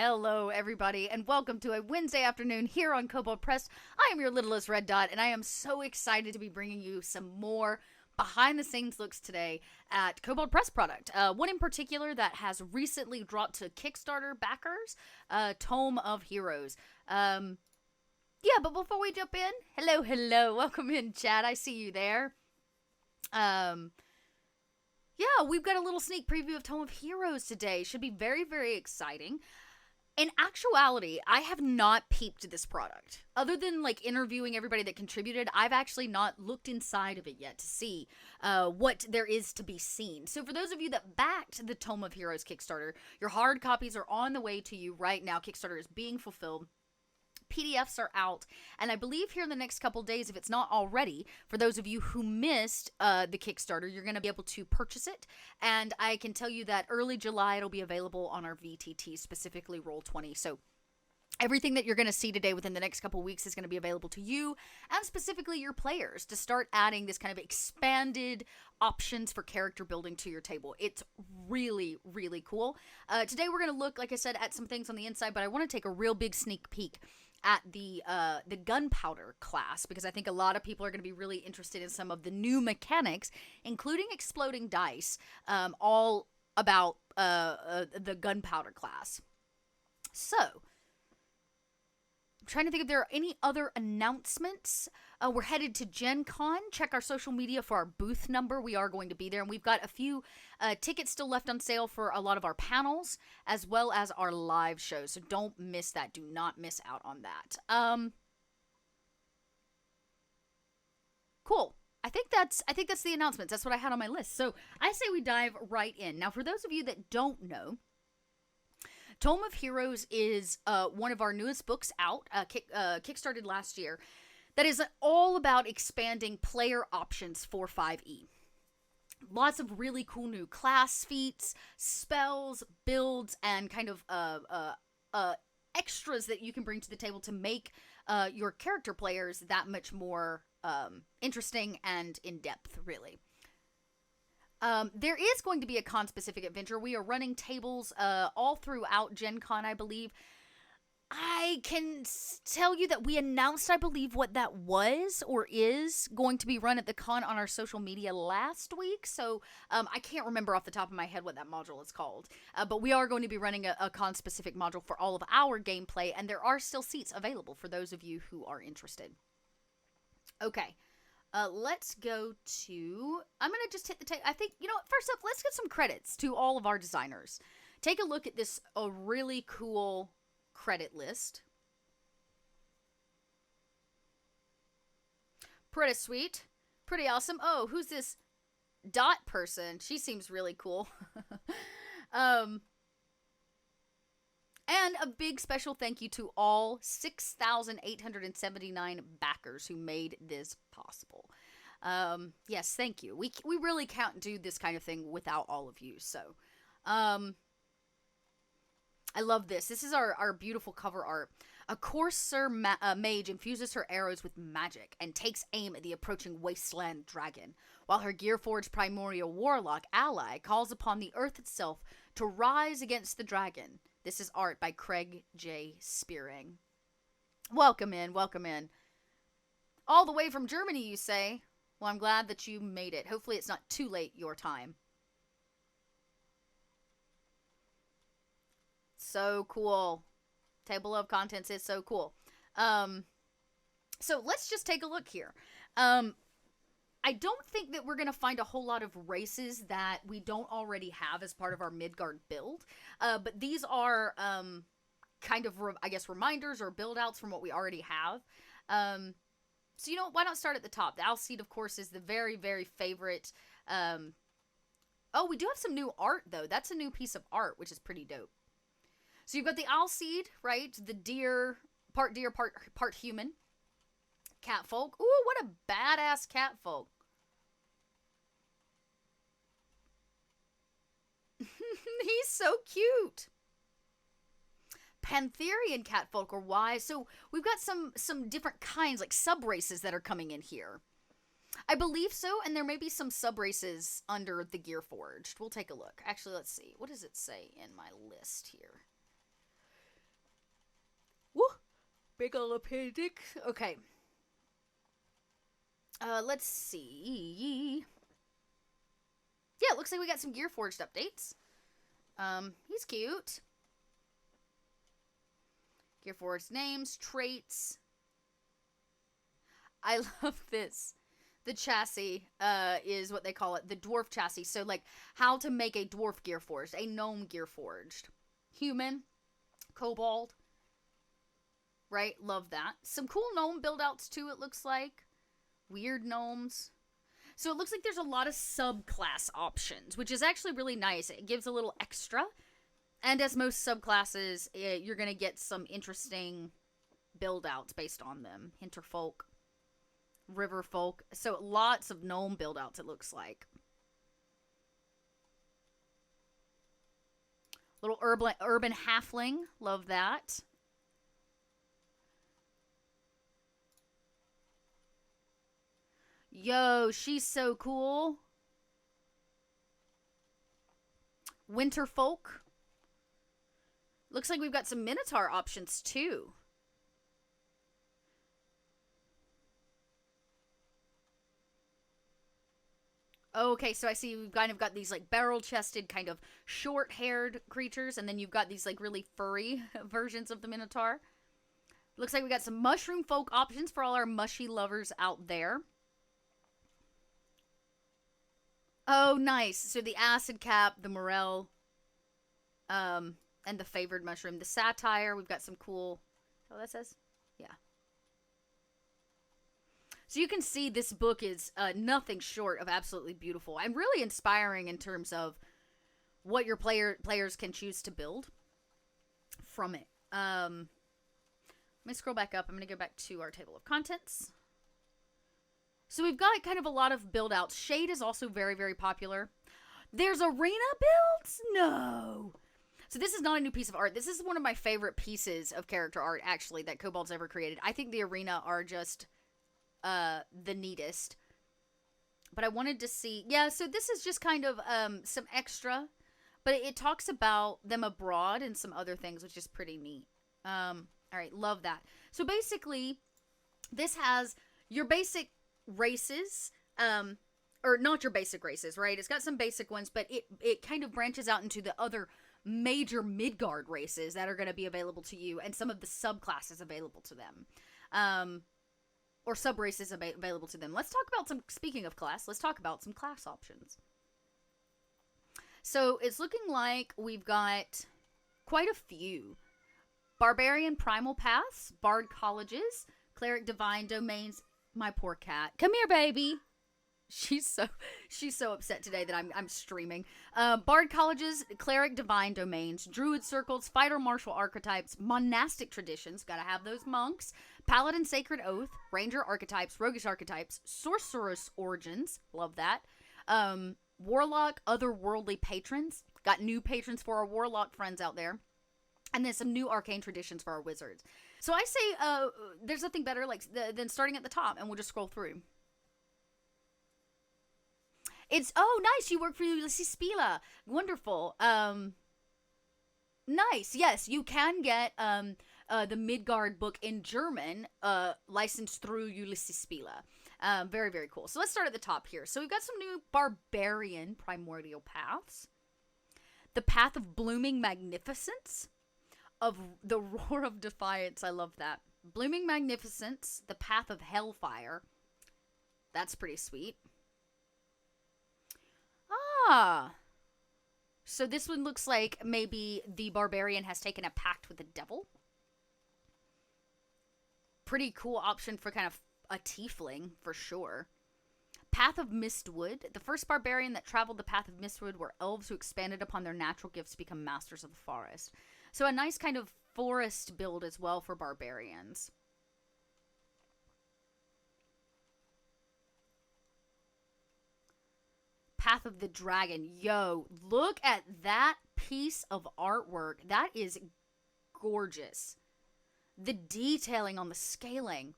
Hello, everybody, and welcome to a Wednesday afternoon here on Kobold Press. I am your littlest red dot, and I am so excited to be bringing you some more behind-the-scenes looks today at Kobold Press product. One in particular that has recently dropped to Kickstarter backers, Tome of Heroes. Yeah, but before we jump in, hello, welcome in, chat. I see you there. Yeah, we've got a little sneak preview of Tome of Heroes today. Should be very, very exciting. In actuality, I have not peeped this product. Other than, like, interviewing everybody that contributed, I've actually not looked inside of it yet to see what there is to be seen. So for those of you that backed the Tome of Heroes Kickstarter, your hard copies are on the way to you right now. Kickstarter is being fulfilled. PDFs are out, and I believe here in the next couple days, if it's not already, for those of you who missed the Kickstarter, you're going to be able to purchase it, and I can tell you that early July it'll be available on our VTT, specifically Roll20, so everything that you're going to see today within the next couple weeks is going to be available to you, and specifically your players, to start adding this kind of expanded options for character building to your table. It's really, really cool. Today we're going to look, like I said, at some things on the inside, but I want to take a real big sneak peek at the gunpowder class, because I think a lot of people are going to be really interested in some of the new mechanics, including exploding dice, all about the gunpowder class. So, I'm trying to think if there are any other announcements. We're headed to Gen Con. Check our social media for our booth number. We are going to be there, and we've got a few tickets still left on sale for a lot of our panels, as well as our live shows. So don't miss that. Do not miss out on that. Cool. I think that's the announcements. That's what I had on my list. So I say we dive right in. Now, for those of you that don't know, Tome of Heroes is one of our newest books out, kickstarted last year, that is all about expanding player options for 5e. Lots of really cool new class feats, spells, builds, and kind of extras that you can bring to the table to make your character players that much more interesting and in-depth, really. There is going to be a con-specific adventure. We are running tables all throughout Gen Con, I believe. I can tell you that we announced, I believe, what that was or is going to be run at the con on our social media last week. So I can't remember off the top of my head what that module is called. But we are going to be running a con-specific module for all of our gameplay, and there are still seats available for those of you who are interested. Okay. Let's go to, I'm going to just hit the tape. I think, first up, let's get some credits to all of our designers. Take a look at this, a really cool credit list. Pretty sweet. Pretty awesome. Oh, who's this Dot person? She seems really cool. And a big special thank you to all 6,879 backers who made this possible. Yes, thank you. We really can't do this kind of thing without all of you. So, I love this. This is our beautiful cover art. A Courser mage infuses her arrows with magic and takes aim at the approaching wasteland dragon, while her Gearforged primordial warlock ally calls upon the earth itself to rise against the dragon. This is art by Craig J. Spearing. Welcome in, welcome in. All the way from Germany, you say? Well, I'm glad that you made it. Hopefully it's not too late your time. So cool. Table of Contents is so cool. So let's just take a look here. I don't think that we're going to find a whole lot of races that we don't already have as part of our Midgard build. But these are kind of, I guess, reminders or build-outs from what we already have. So, why not start at the top? The Alseed, of course, is the very, very favorite. Oh, we do have some new art, though. That's a new piece of art, which is pretty dope. So you've got the Alseed, right? The deer, part human. Catfolk. Ooh, what a badass catfolk. He's so cute. Pantherian catfolk are wise. So we've got some different kinds, like sub-races that are coming in here. I believe so, and there may be some sub-races under the Gearforged. We'll take a look. Actually, let's see. What does it say in my list here? Big ol' appendix. Okay. Let's see. Yeah, it looks like we got some Gearforged updates. He's cute. Gearforged names, traits. I love this. The chassis is what they call it, the dwarf chassis. So, like, how to make a dwarf Gearforged, a gnome Gearforged. Human, kobold, right? Love that. Some cool gnome build-outs, too, it looks like. Weird gnomes. So it looks like there's a lot of subclass options, which is actually really nice. It gives a little extra. And as most subclasses, you're going to get some interesting build-outs based on them. Hinterfolk, Riverfolk. So lots of gnome build-outs, it looks like. Little urban halfling. Love that. Yo, she's so cool. Winterfolk. Looks like we've got some Minotaur options, too. Okay, so I see we've kind of got these, like, barrel-chested, kind of short-haired creatures, and then you've got these, like, really furry versions of the Minotaur. Looks like we got some mushroom folk options for all our mushy lovers out there. Oh, nice. So the acid cap, the morel, and the favored mushroom. The satire, we've got some cool... Oh, that says? Yeah. So you can see this book is nothing short of absolutely beautiful and really inspiring in terms of what your players can choose to build from it. Let me scroll back up. I'm going to go back to our table of contents. So we've got kind of a lot of build-outs. Shade is also very, very popular. There's arena builds? No. So this is not a new piece of art. This is one of my favorite pieces of character art, actually, that Kobold's ever created. I think the arena are just the neatest. But I wanted to see... Yeah, so this is just kind of some extra. But it talks about them abroad and some other things, which is pretty neat. All right, love that. So basically, this has your basic... races, or not your basic races, right? It's got some basic ones, but it kind of branches out into the other major Midgard races that are going to be available to you, and some of the subclasses available to them, or sub-races available to them. Let's talk about some, speaking of class, let's talk about some class options. So it's looking like we've got quite a few. Barbarian primal paths, bard colleges, cleric divine domains. My poor cat. Come here, baby. She's so upset today that I'm streaming. Bard colleges, cleric divine domains, druid circles, fighter martial archetypes, monastic traditions, gotta have those monks, paladin sacred oath, ranger archetypes, roguish archetypes, sorceress origins, love that. Warlock, otherworldly patrons, got new patrons for our warlock friends out there. And then some new arcane traditions for our wizards. So I say there's nothing better than starting at the top, and we'll just scroll through. It's, oh, nice, you work for Ulysses Spila. Wonderful. Nice, yes, you can get the Midgard book in German licensed through Ulysses Spila. Very, very cool. So let's start at the top here. So we've got some new Barbarian primordial paths. The Path of Blooming Magnificence. Of the Roar of Defiance. I love that. Blooming Magnificence. The Path of Hellfire. That's pretty sweet. Ah. So this one looks like maybe the Barbarian has taken a pact with the devil. Pretty cool option for kind of a tiefling, for sure. Path of Mistwood. The first Barbarian that traveled the Path of Mistwood were elves who expanded upon their natural gifts to become masters of the forest. So a nice kind of forest build as well for barbarians. Path of the Dragon. Yo, look at that piece of artwork. That is gorgeous. The detailing on the scaling.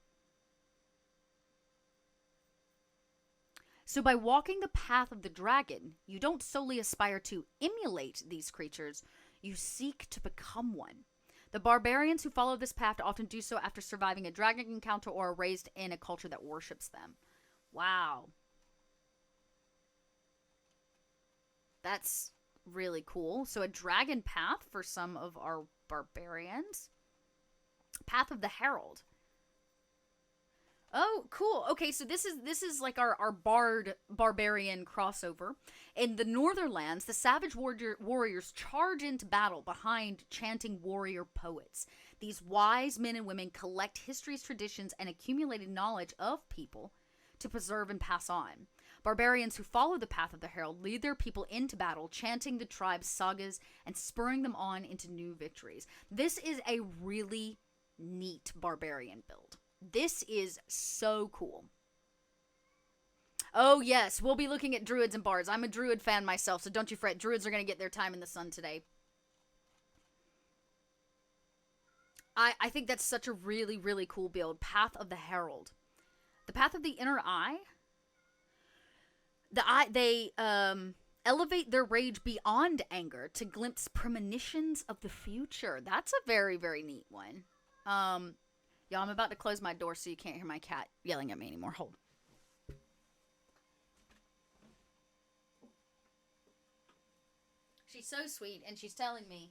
So by walking the path of the dragon, you don't solely aspire to emulate these creatures, you seek to become one. The barbarians who follow this path often do so after surviving a dragon encounter or are raised in a culture that worships them. Wow. That's really cool. So a dragon path for some of our barbarians. Path of the Herald. Oh, cool. Okay, so this is like our barbarian crossover. In the Northernlands, the savage warriors charge into battle behind chanting warrior poets. These wise men and women collect history's traditions and accumulated knowledge of people to preserve and pass on. Barbarians who follow the path of the Herald lead their people into battle, chanting the tribe's sagas and spurring them on into new victories. This is a really neat barbarian build. This is so cool. Oh, yes, we'll be looking at druids and bards. I'm a druid fan myself, so don't you fret. Druids are going to get their time in the sun today. I think that's such a really, really cool build. Path of the Herald. The Path of the Inner Eye. They elevate their rage beyond anger to glimpse premonitions of the future. That's a very, very neat one. Y'all, I'm about to close my door so you can't hear my cat yelling at me anymore. Hold. She's so sweet, and she's telling me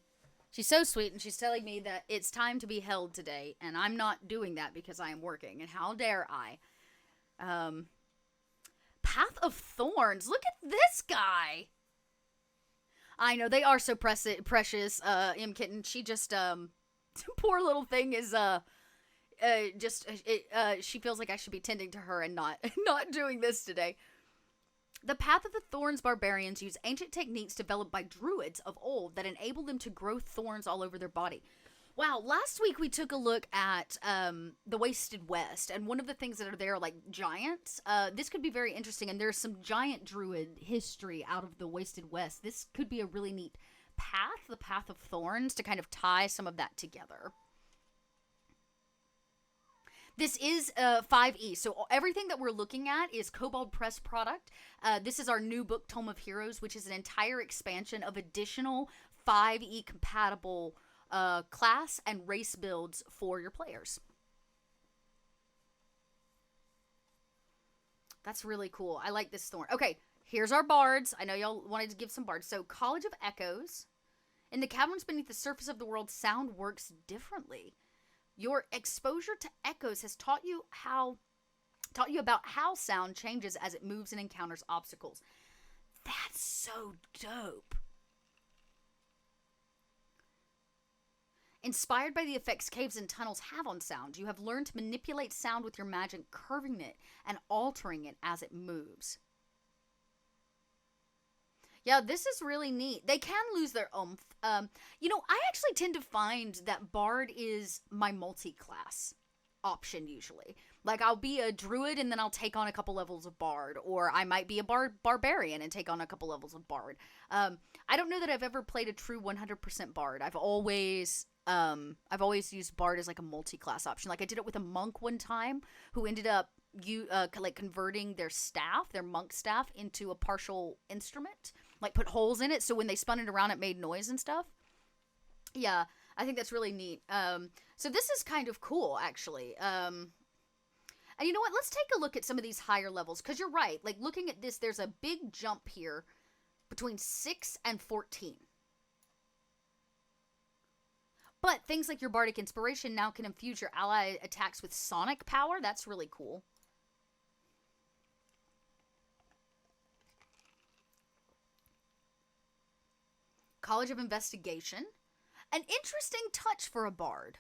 that it's time to be held today, and I'm not doing that because I am working, and how dare I? Path of Thorns. Look at this guy. I know, they are so precious, M. Kitten. She just, poor little thing is, she feels like I should be tending to her and not doing this today. The Path of the Thorns barbarians use ancient techniques developed by druids of old that enable them to grow thorns all over their body. Wow, last week we took a look at the Wasted West, and one of the things that are there are like giants. This could be very interesting, and there's some giant druid history out of the Wasted West. This could be a really neat path, the Path of Thorns, to kind of tie some of that together. This is 5e, so everything that we're looking at is Kobold Press product. This is our new book, Tome of Heroes, which is an entire expansion of additional 5e compatible class and race builds for your players. That's really cool. I like this thorn. Okay, here's our bards. I know y'all wanted to give some bards. So, College of Echoes. In the caverns beneath the surface of the world, sound works differently. Your exposure to echoes has taught you about how sound changes as it moves and encounters obstacles. That's so dope. Inspired by the effects caves and tunnels have on sound, you have learned to manipulate sound with your magic, curving it and altering it as it moves. Yeah, this is really neat. They can lose their oomph. You know, I actually tend to find that Bard is my multi-class option usually. Like, I'll be a Druid and then I'll take on a couple levels of Bard. Or I might be a Barbarian and take on a couple levels of Bard. I don't know that I've ever played a true 100% Bard. I've always used Bard as like a multi-class option. Like, I did it with a monk one time who ended up converting their monk staff into a partial instrument. Like, put holes in it so when they spun it around it made noise and stuff. Yeah, I think that's really neat. So this is kind of cool, actually. And you know what? Let's take a look at some of these higher levels, because you're right. Like, looking at this, there's a big jump here between 6 and 14. But things like your Bardic Inspiration now can infuse your ally attacks with sonic power. That's really cool. College of Investigation. An interesting touch for a bard.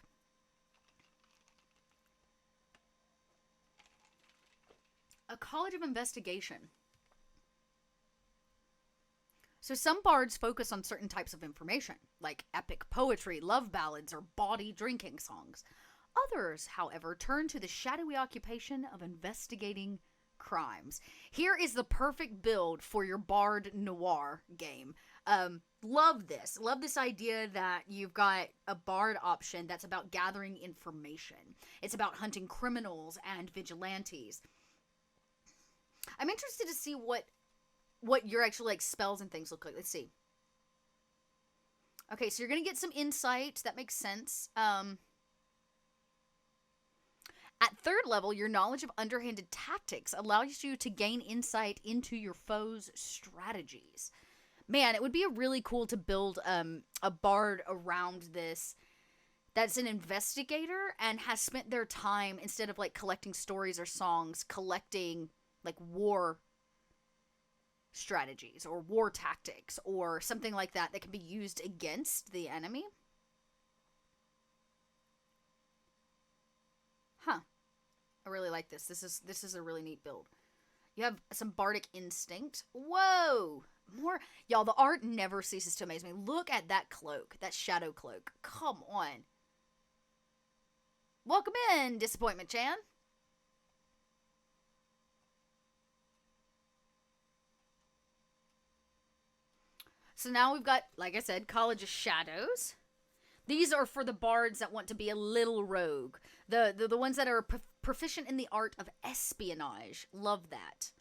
A College of Investigation. So some bards focus on certain types of information, like epic poetry, love ballads, or bawdy drinking songs. Others, however, turn to the shadowy occupation of investigating crimes. Here is the perfect build for your Bard Noir game. Love this. Love this idea that you've got a Bard option that's about gathering information. It's about hunting criminals and vigilantes. I'm interested to see what your actual like spells and things look like. Let's see. Okay, so you're going to get some insight. That makes sense. At third level, your knowledge of underhanded tactics allows you to gain insight into your foe's strategies. Man, it would be really cool to build a bard around this that's an investigator and has spent their time, instead of like collecting stories or songs, collecting like war strategies or war tactics or something like that that can be used against the enemy. Huh. I really like this. This is a really neat build. You have some bardic instinct. Whoa! More, y'all, the art never ceases to amaze me. Look at that cloak, that shadow cloak. Come on. Welcome in, Disappointment Chan. So now we've got, like I said, College of Shadows. These are for the bards that want to be a little rogue. The ones that are proficient in the art of espionage. Love that.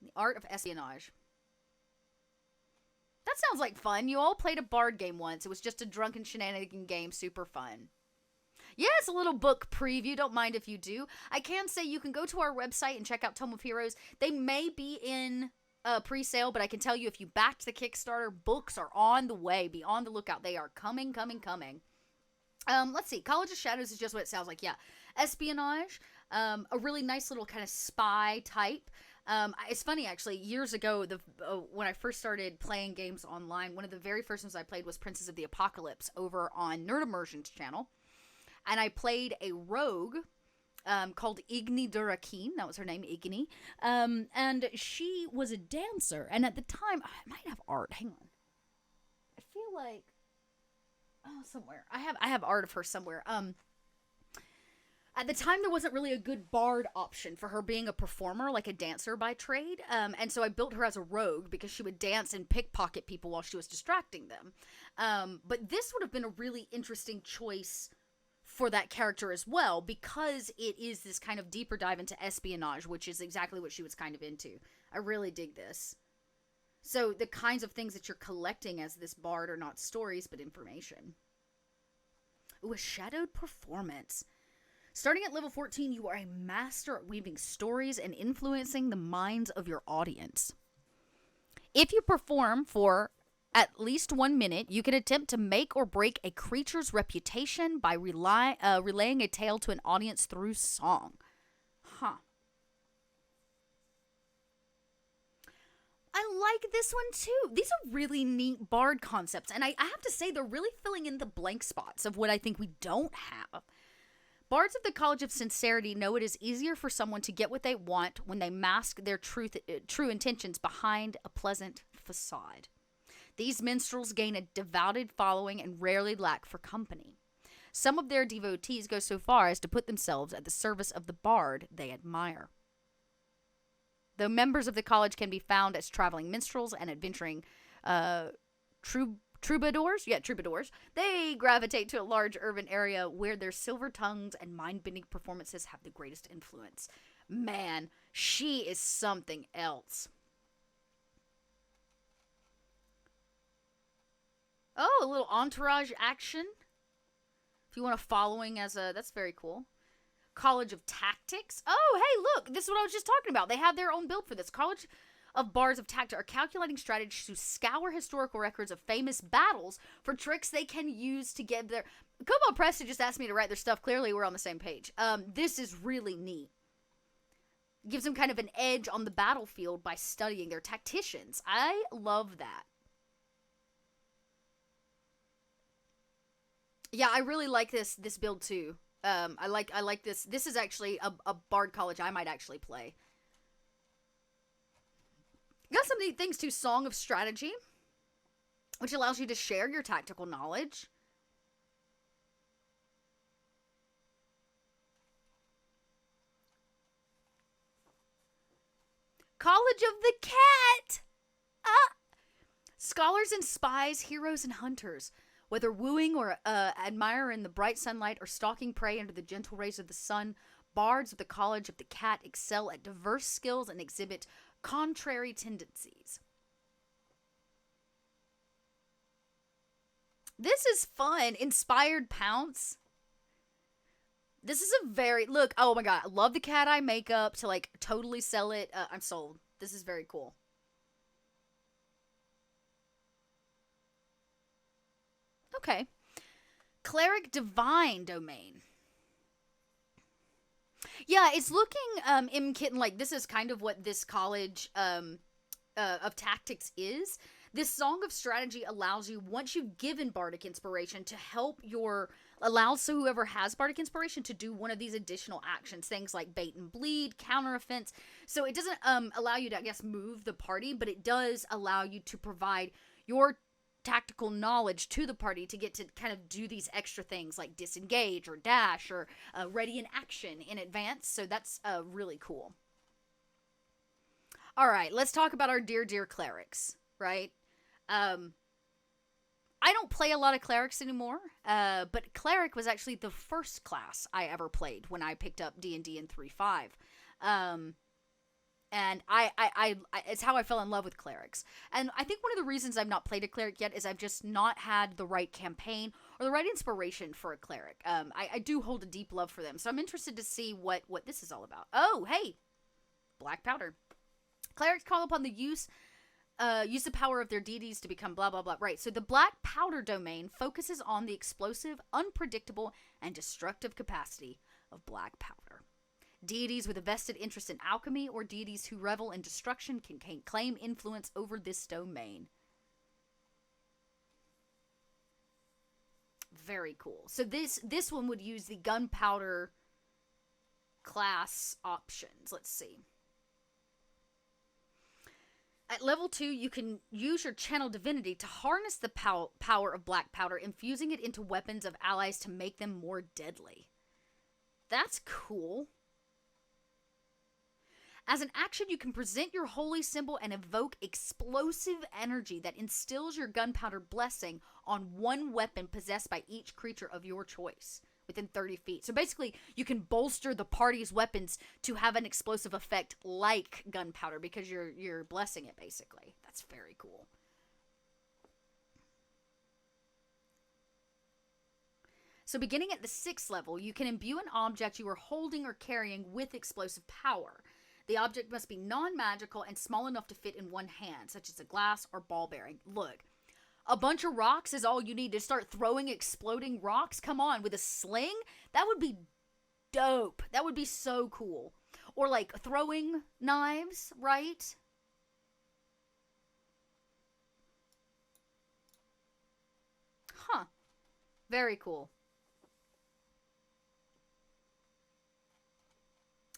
The art of espionage. That sounds like fun. You all played a bard game once. It was just a drunken shenanigan game. Super fun. Yes, a little book preview. Don't mind if you do. I can say you can go to our website and check out Tome of Heroes. They may be in pre-sale, but I can tell you if you backed the Kickstarter, books are on the way. Be on the lookout. They are coming. Let's see. College of Shadows is just what it sounds like. Yeah. Espionage. A really nice little kind of spy type. It's funny, actually, years ago, when I first started playing games online, one of the very first ones I played was Princess of the Apocalypse over on Nerd Immersion's channel. And I played a rogue called Igni Durakeen. That was her name, Igni. And she was a dancer. And at the time, I might have art. Hang on. I feel like... Oh, somewhere. I have art of her somewhere. At the time, there wasn't really a good bard option for her being a performer, like a dancer by trade. And so I built her as a rogue because she would dance and pickpocket people while she was distracting them. But this would have been a really interesting choice for that character as well, because it is this kind of deeper dive into espionage, which is exactly what she was kind of into. I really dig this. So the kinds of things that you're collecting as this bard are not stories, but information. Ooh, a shadowed performance. Starting at level 14, you are a master at weaving stories and influencing the minds of your audience. If you perform for at least 1 minute, you can attempt to make or break a creature's reputation by relaying a tale to an audience through song. Huh. I like this one too. These are really neat bard concepts, and I have to say they're really filling in the blank spots of what I think we don't have. Bards of the College of Sincerity know it is easier for someone to get what they want when they mask their true intentions behind a pleasant facade. These minstrels gain a devoted following and rarely lack for company. Some of their devotees go so far as to put themselves at the service of the bard they admire. Though members of the college can be found as traveling minstrels and adventuring troubadours, they gravitate to a large urban area where their silver tongues and mind-bending performances have the greatest influence. Man, she is something else. Oh, a little entourage action. If you want a following as a... That's very cool. College of Tactics. Oh, hey, look. This is what I was just talking about. They have their own build for this. College of Bards of Tactics are calculating strategies to scour historical records of famous battles for tricks they can use to get their... Kobold Preston just asked me to write their stuff. Clearly, we're on the same page. This is really neat. Gives them kind of an edge on the battlefield by studying their tacticians. I love that. Yeah, I really like this build too. I like this. This is actually a bard college I might actually play. Got some neat things too. Song of Strategy, which allows you to share your tactical knowledge. College of the Cat! Ah! Scholars and spies, heroes and hunters. Whether wooing or admiring the bright sunlight or stalking prey under the gentle rays of the sun, bards of the College of the Cat excel at diverse skills and exhibit contrary tendencies. This is fun. Inspired Pounce. This is a very, look, oh my god, I love the cat eye makeup to like totally sell it. I'm sold. This is very cool. Okay. Cleric Divine Domain. Yeah, it's looking, M. Kitten, like this is kind of what this college of tactics is. This Song of Strategy allows you, once you've given Bardic Inspiration, to help your, allows so whoever has Bardic Inspiration to do one of these additional actions, things like bait and bleed, counter offense. So it doesn't allow you to, I guess, move the party, but it does allow you to provide your tactical knowledge to the party to get to kind of do these extra things like disengage or dash or ready in action in advance. So that's really cool. All right, let's talk about our dear clerics, right? I don't play a lot of clerics anymore, but cleric was actually the first class I ever played when I picked up D&D in 3.5. And I it's how I fell in love with clerics. And I think one of the reasons I've not played a cleric yet is I've just not had the right campaign or the right inspiration for a cleric. I do hold a deep love for them, so I'm interested to see what this is all about. Oh, hey, black powder. Clerics call upon the use the power of their deities to become blah blah blah. Right. So the black powder domain focuses on the explosive, unpredictable, and destructive capacity of black powder. Deities with a vested interest in alchemy or deities who revel in destruction can claim influence over this domain. Very cool. So this one would use the gunpowder class options. Let's see. At level 2, you can use your channel divinity to harness the power of black powder, infusing it into weapons of allies to make them more deadly. That's cool. As an action, you can present your holy symbol and evoke explosive energy that instills your gunpowder blessing on one weapon possessed by each creature of your choice within 30 feet. So basically, you can bolster the party's weapons to have an explosive effect like gunpowder because you're blessing it, basically. That's very cool. So beginning at the 6th level, you can imbue an object you are holding or carrying with explosive power. The object must be non-magical and small enough to fit in one hand, such as a glass or ball bearing. Look, a bunch of rocks is all you need to start throwing exploding rocks? Come on, with a sling? That would be dope. That would be so cool. Or like throwing knives, right? Huh. Very cool.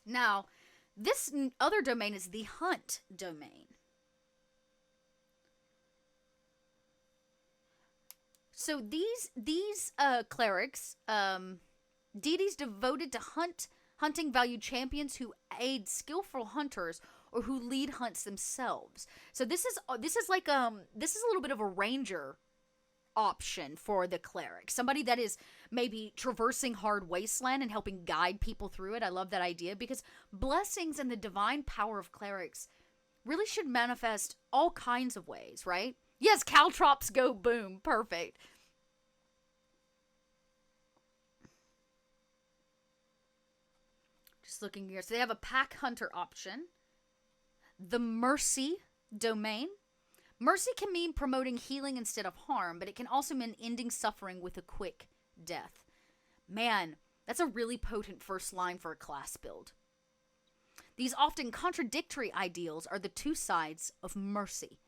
Now, this other domain is the hunt domain. So these clerics, deities devoted to hunting valued champions who aid skillful hunters or who lead hunts themselves. So this is like this is a little bit of a ranger option for the cleric. Somebody that is maybe traversing hard wasteland and helping guide people through it. I love that idea because blessings and the divine power of clerics really should manifest all kinds of ways, right? Yes, caltrops go boom. Perfect. Just looking here. So they have a pack hunter option. The mercy domain. Mercy can mean promoting healing instead of harm, but it can also mean ending suffering with a quick death. Man, that's a really potent first line for a class build. These often contradictory ideals are the two sides of mercy.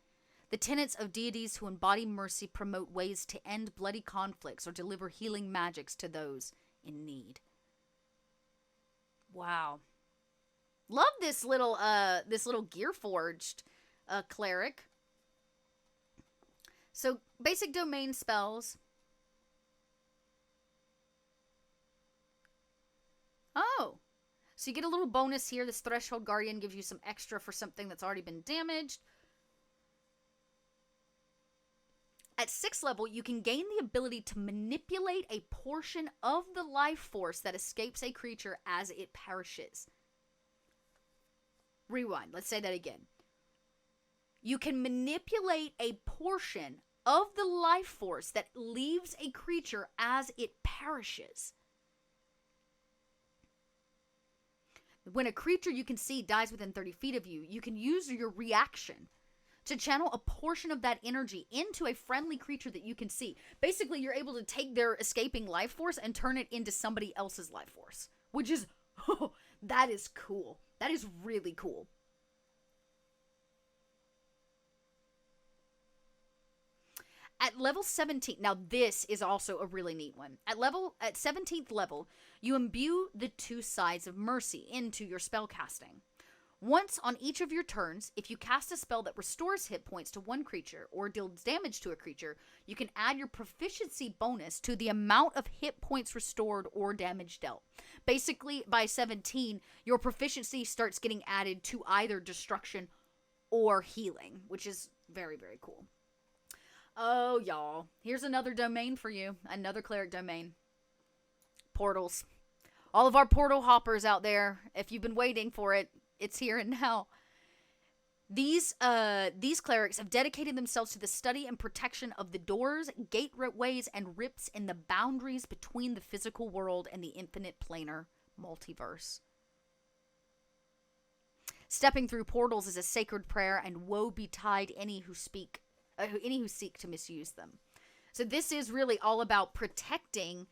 The tenets of deities who embody mercy promote ways to end bloody conflicts or deliver healing magics to those in need. Wow. Love this little Gearforged cleric. So, basic domain spells. Oh. So you get a little bonus here. This Threshold Guardian gives you some extra for something that's already been damaged. At 6th level, you can gain the ability to manipulate a portion of the life force that escapes a creature as it perishes. Rewind. Let's say that again. You can manipulate a portion of the life force that leaves a creature as it perishes. When a creature you can see dies within 30 feet of you, you can use your reaction to channel a portion of that energy into a friendly creature that you can see. Basically, you're able to take their escaping life force and turn it into somebody else's life force, which is, oh, that is cool. That is really cool. At level 17, now this is also a really neat one. At 17th level, you imbue the two sides of mercy into your spell casting. Once on each of your turns, if you cast a spell that restores hit points to one creature or deals damage to a creature, you can add your proficiency bonus to the amount of hit points restored or damage dealt. Basically, by 17, your proficiency starts getting added to either destruction or healing, which is very, very cool. Oh, y'all. Here's another domain for you. Another cleric domain. Portals. All of our portal hoppers out there, if you've been waiting for it, it's here and now. These clerics have dedicated themselves to the study and protection of the doors, gateways, and rips in the boundaries between the physical world and the infinite planar multiverse. Stepping through portals is a sacred prayer, and woe betide any who seek to misuse them. So this is really all about protecting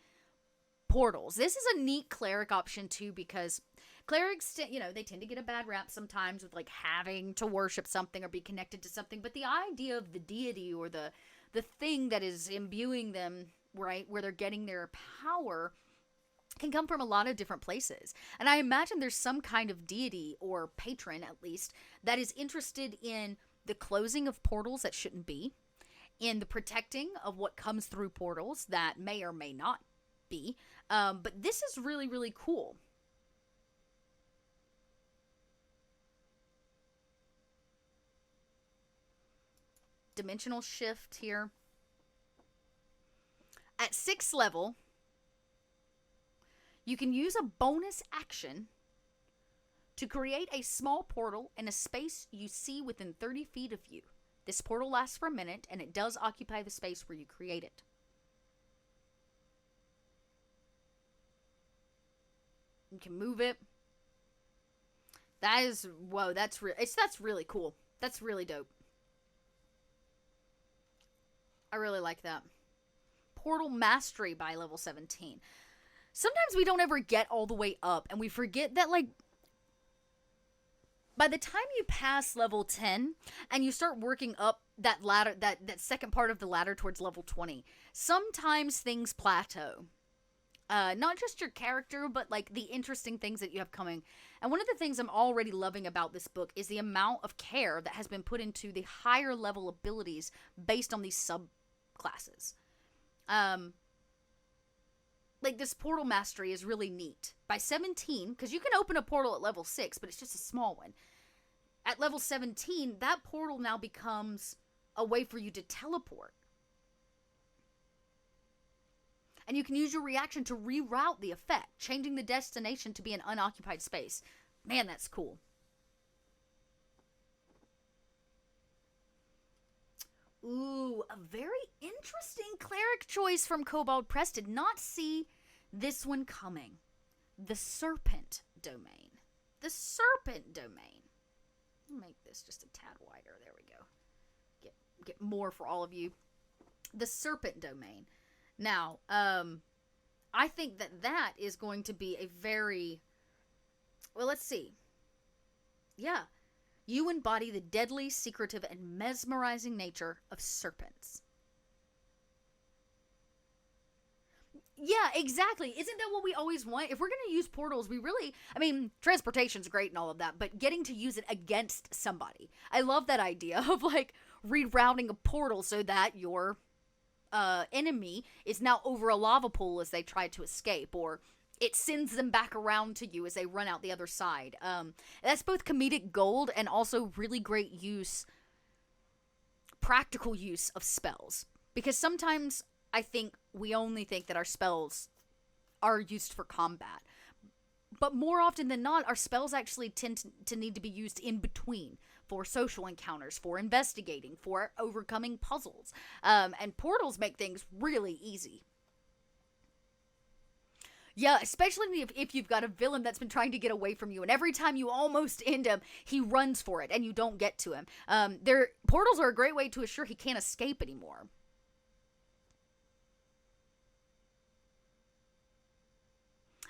portals. This is a neat cleric option too, because clerics, they tend to get a bad rap sometimes with like having to worship something or be connected to something, but the idea of the deity or the thing that is imbuing them, right, where they're getting their power, can come from a lot of different places. And I imagine there's some kind of deity, or patron at least, that is interested in the closing of portals that shouldn't be, in the protecting of what comes through portals that may or may not be. But this is really, really cool. Dimensional shift here. At 6th level, you can use a bonus action to create a small portal in a space you see within 30 feet of you. This portal lasts for a minute, and it does occupy the space where you create it. You can move it. That is, whoa, that's really cool. That's really dope. I really like that. Portal Mastery by level 17. Sometimes we don't ever get all the way up, and we forget that, like, by the time you pass level 10 and you start working up that ladder, that second part of the ladder towards level 20, sometimes things plateau. Not just your character, but like the interesting things that you have coming. And one of the things I'm already loving about this book is the amount of care that has been put into the higher level abilities based on these subclasses. Like this portal mastery is really neat. By 17, because you can open a portal at level 6, but it's just a small one. At level 17, that portal now becomes a way for you to teleport. And you can use your reaction to reroute the effect, changing the destination to be an unoccupied space. Man, that's cool. Ooh, a very interesting cleric choice from Kobold Press. Did not see this one coming. The Serpent Domain. The Serpent Domain. Make this just a tad wider. There we go. Get more for all of you. The Serpent Domain. Now, I think that is going to be a very... Well, let's see. Yeah. You embody the deadly, secretive, and mesmerizing nature of serpents. Yeah, exactly. Isn't that what we always want? If we're going to use portals, we really... I mean, transportation's great and all of that, but getting to use it against somebody. I love that idea of, like, rerouting a portal so that your enemy is now over a lava pool as they try to escape, or it sends them back around to you as they run out the other side. That's both comedic gold and also really great use, practical use of spells. Because sometimes I think we only think that our spells are used for combat. But more often than not, our spells actually tend to need to be used in between for social encounters, for investigating, for overcoming puzzles. And portals make things really easy. Yeah, especially if you've got a villain that's been trying to get away from you, and every time you almost end him, he runs for it, and you don't get to him. Portals are a great way to assure he can't escape anymore.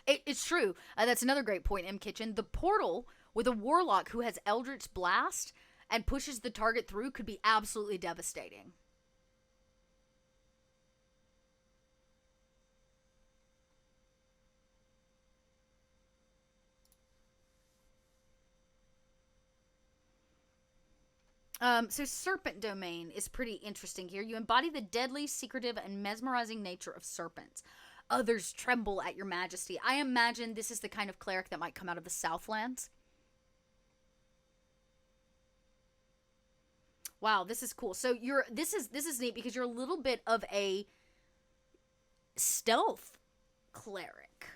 It's true. That's another great point, M. Kitchen. The portal with a warlock who has Eldritch Blast and pushes the target through could be absolutely devastating. So Serpent Domain is pretty interesting here. You embody the deadly, secretive, and mesmerizing nature of serpents. Others tremble at your majesty. I imagine this is the kind of cleric that might come out of the Southlands. Wow, this is cool. So this is neat because you're a little bit of a stealth cleric.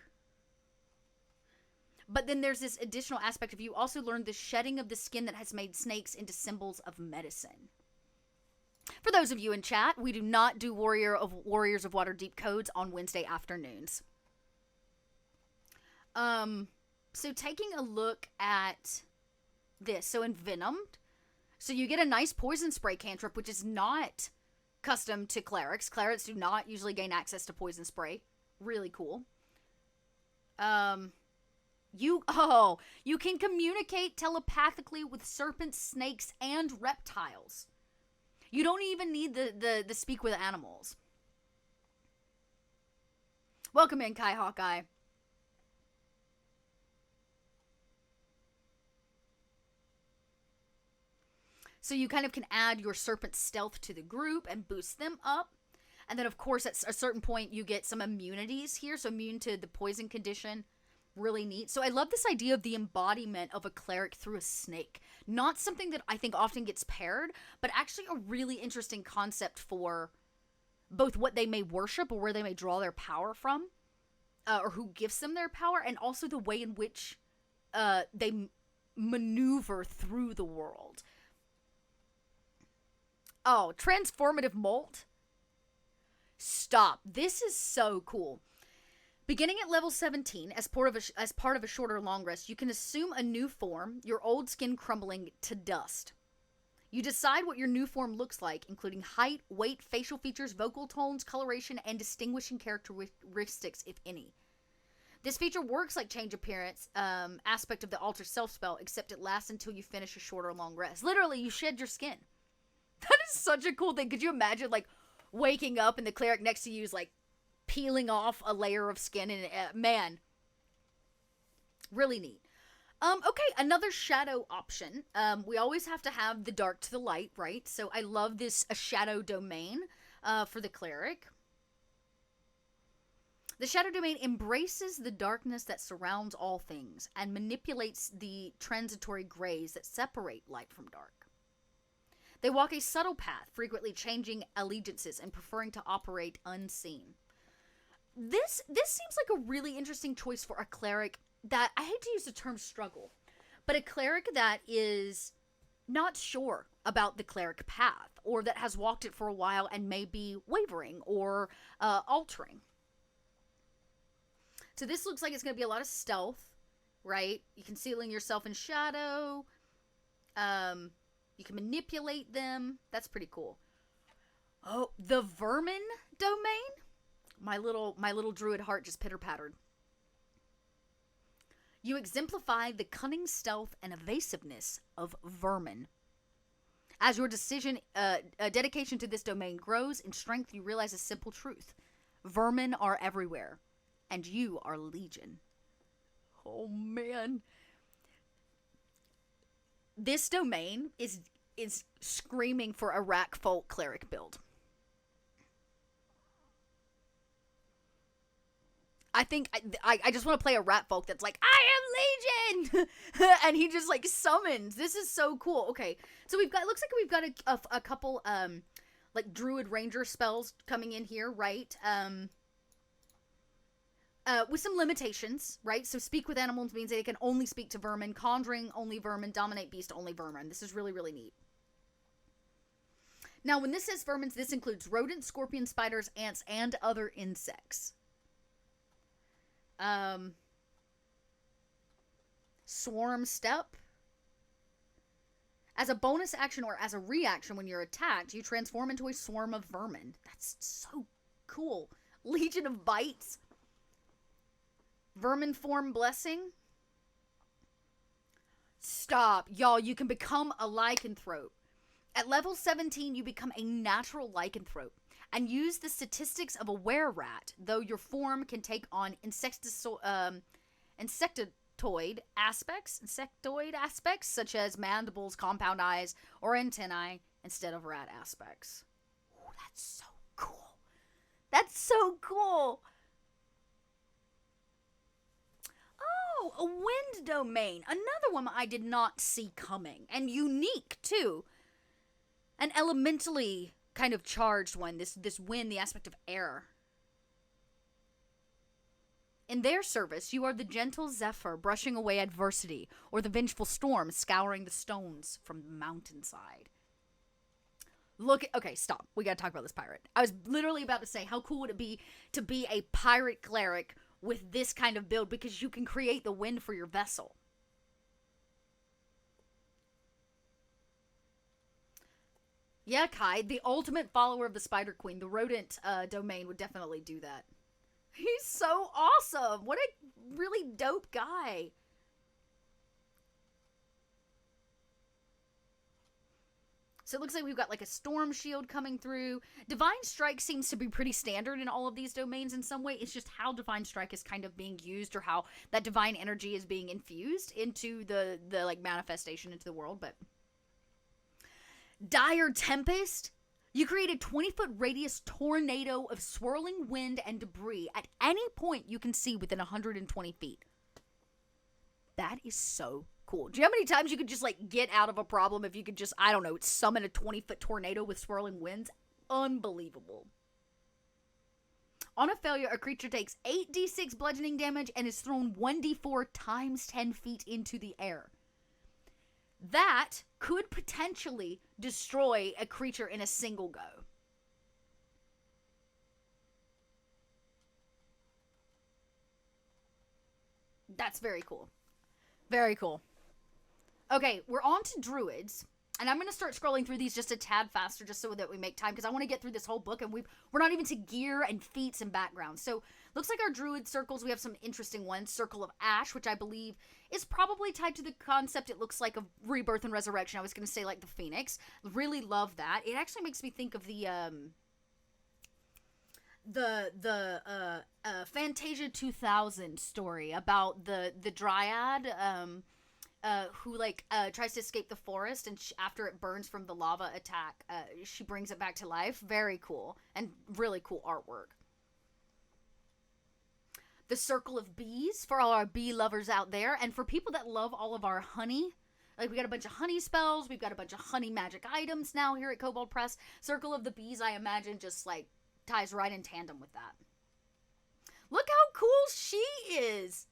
But then there's this additional aspect of you also learned the shedding of the skin that has made snakes into symbols of medicine. For those of you in chat, we do not do Warriors of Waterdeep codes on Wednesday afternoons. So taking a look at this. So Envenomed. So you get a nice poison spray cantrip, which is not custom to clerics. Clerics do not usually gain access to poison spray. Really cool. You can communicate telepathically with serpents, snakes, and reptiles. You don't even need the speak with animals. Welcome in, Kai Hawkeye. So you kind of can add your serpent stealth to the group and boost them up. And then, of course, at a certain point, you get some immunities here. So immune to the poison condition. Really neat. So I love this idea of the embodiment of a cleric through a snake. Not something that I think often gets paired, but actually a really interesting concept for both what they may worship or where they may draw their power from, or who gives them their power, and also the way in which they maneuver through the world. Oh, transformative molt? Stop. This is so cool. Beginning at level 17, as part of a shorter long rest, you can assume a new form, your old skin crumbling to dust. You decide what your new form looks like, including height, weight, facial features, vocal tones, coloration, and distinguishing characteristics, if any. This feature works like change appearance aspect of the Alter Self spell, except it lasts until you finish a shorter long rest. Literally, you shed your skin. That is such a cool thing. Could you imagine, like, waking up and the cleric next to you is, like, peeling off a layer of skin? And, man, really neat. Okay, another shadow option. We always have to have the dark to the light, right? So I love this shadow domain for the cleric. The shadow domain embraces the darkness that surrounds all things and manipulates the transitory grays that separate light from dark. They walk a subtle path, frequently changing allegiances and preferring to operate unseen. This seems like a really interesting choice for a cleric that, I hate to use the term struggle, but a cleric that is not sure about the cleric path, or that has walked it for a while and may be wavering or altering. So this looks like it's going to be a lot of stealth, right? You concealing yourself in shadow. You can manipulate them. That's pretty cool. Oh, the vermin domain? My little druid heart just pitter-pattered. You exemplify the cunning stealth and evasiveness of vermin. As your dedication to this domain grows in strength, you realize a simple truth. Vermin are everywhere, and you are legion. Oh, man. This domain is screaming for a Rack Folk cleric build. I think I just want to play a rat folk that's like, I am Legion! And he just, like, summons. This is so cool. Okay, so it looks like we've got a couple, like, Druid Ranger spells coming in here, right? with some limitations, right? So speak with animals means they can only speak to vermin, conjuring only vermin, dominate beast only vermin. This is really, really neat. Now, when this says vermin, this includes rodents, scorpions, spiders, ants, and other insects. Swarm step. As a bonus action or as a reaction when you're attacked, you transform into a swarm of vermin. That's so cool. Legion of bites. Vermin form blessing. Stop. Y'all, you can become a lycanthrope. At level 17, you become a natural lycanthrope and use the statistics of a were-rat, though your form can take on insectoid aspects such as mandibles, compound eyes, or antennae instead of rat aspects. Ooh, that's so cool. That's so cool. Oh, a wind domain. Another one I did not see coming, and unique too. An elementally kind of charged one, this wind, the aspect of air. In their service, you are the gentle zephyr brushing away adversity, or the vengeful storm scouring the stones from the mountainside. Okay, stop. We gotta talk about this pirate. I was literally about to say, how cool would it be to be a pirate cleric with this kind of build, because you can create the wind for your vessel. Yeah, Kai, the ultimate follower of the Spider Queen, the rodent domain would definitely do that. He's so awesome. What a really dope guy. So it looks like we've got like a storm shield coming through. Divine Strike seems to be pretty standard in all of these domains in some way. It's just how Divine Strike is kind of being used, or how that divine energy is being infused into the like manifestation into the world. But Dire Tempest. You create a 20-foot radius tornado of swirling wind and debris at any point you can see within 120 feet. That is so cool. Do you know how many times you could just, like, get out of a problem if you could just, I don't know, summon a 20-foot tornado with swirling winds? Unbelievable. On a failure, a creature takes 8d6 bludgeoning damage and is thrown 1d4 times 10 feet into the air. That could potentially destroy a creature in a single go. That's very cool. Very cool. Okay, we're on to Druids. And I'm going to start scrolling through these just a tad faster just so that we make time, because I want to get through this whole book, and we're not even to gear and feats and background. So, looks like our Druid circles, we have some interesting ones. Circle of Ash, which I believe is probably tied to the concept, it looks like, of rebirth and resurrection. I was going to say, like, the Phoenix. Really love that. It actually makes me think of the Fantasia 2000 story about the Dryad, who, like, tries to escape the forest, and after it burns from the lava attack, she brings it back to life. Very cool, and really cool artwork. The Circle of Bees, for all our bee lovers out there, and for people that love all of our honey. Like, we got a bunch of honey spells, we've got a bunch of honey magic items now here at Kobold Press. Circle of the Bees, I imagine, just, like, ties right in tandem with that. Look how cool she is!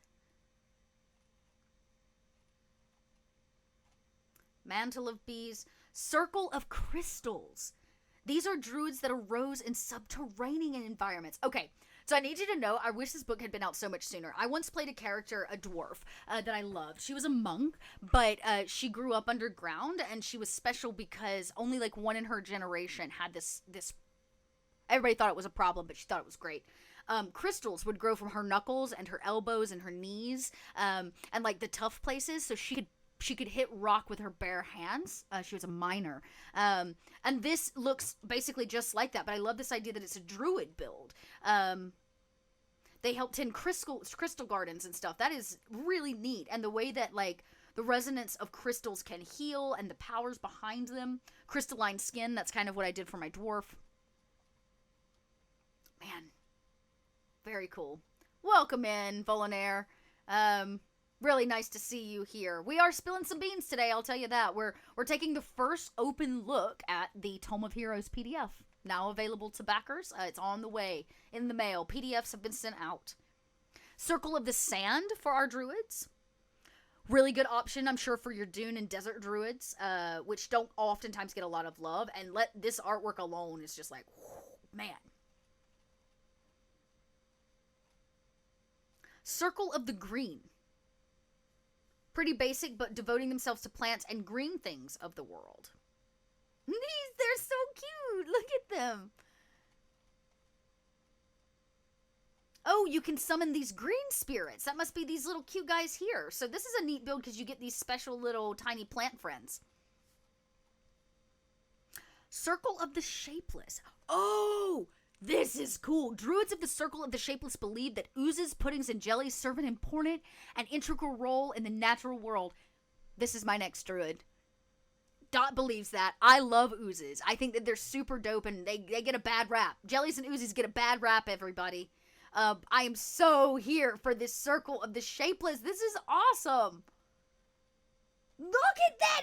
Mantle of Bees. Circle of Crystals. These are druids that arose in subterranean environments. Okay, so I need you to know, I wish this book had been out so much sooner. I once played a character, a dwarf, that I loved. She was a monk, but she grew up underground, and she was special because only like one in her generation had this everybody thought it was a problem, but she thought it was great. Crystals would grow from her knuckles and her elbows and her knees, and like the tough places, so she could hit rock with her bare hands. She was a miner. And this looks basically just like that, but I love this idea that it's a druid build. They help tend crystal gardens and stuff. That is really neat. And the way that, like, the resonance of crystals can heal and the powers behind them. Crystalline skin, that's kind of what I did for my dwarf. Man, very cool. Welcome in, Volanair. Really nice to see you here. We are spilling some beans today, I'll tell you that. We're taking the first open look at the Tome of Heroes PDF. Now available to backers. It's on the way in the mail. PDFs have been sent out. Circle of the Sand for our druids. Really good option, I'm sure, for your dune and desert druids, which don't oftentimes get a lot of love. And this artwork alone is just like, whew, man. Circle of the Green. Pretty basic, but devoting themselves to plants and green things of the world. They're so cute. Look at them. Oh, you can summon these green spirits. That must be these little cute guys here. So this is a neat build because you get these special little tiny plant friends. Circle of the Shapeless. Oh, this is cool. Druids of the Circle of the Shapeless believe that oozes, puddings, and jellies serve an important and integral role in the natural world. This is my next druid. Dot believes that. I love oozes. I think that they're super dope and they get a bad rap. Jellies and oozes get a bad rap, everybody. I am so here for this Circle of the Shapeless. This is awesome. Look at that.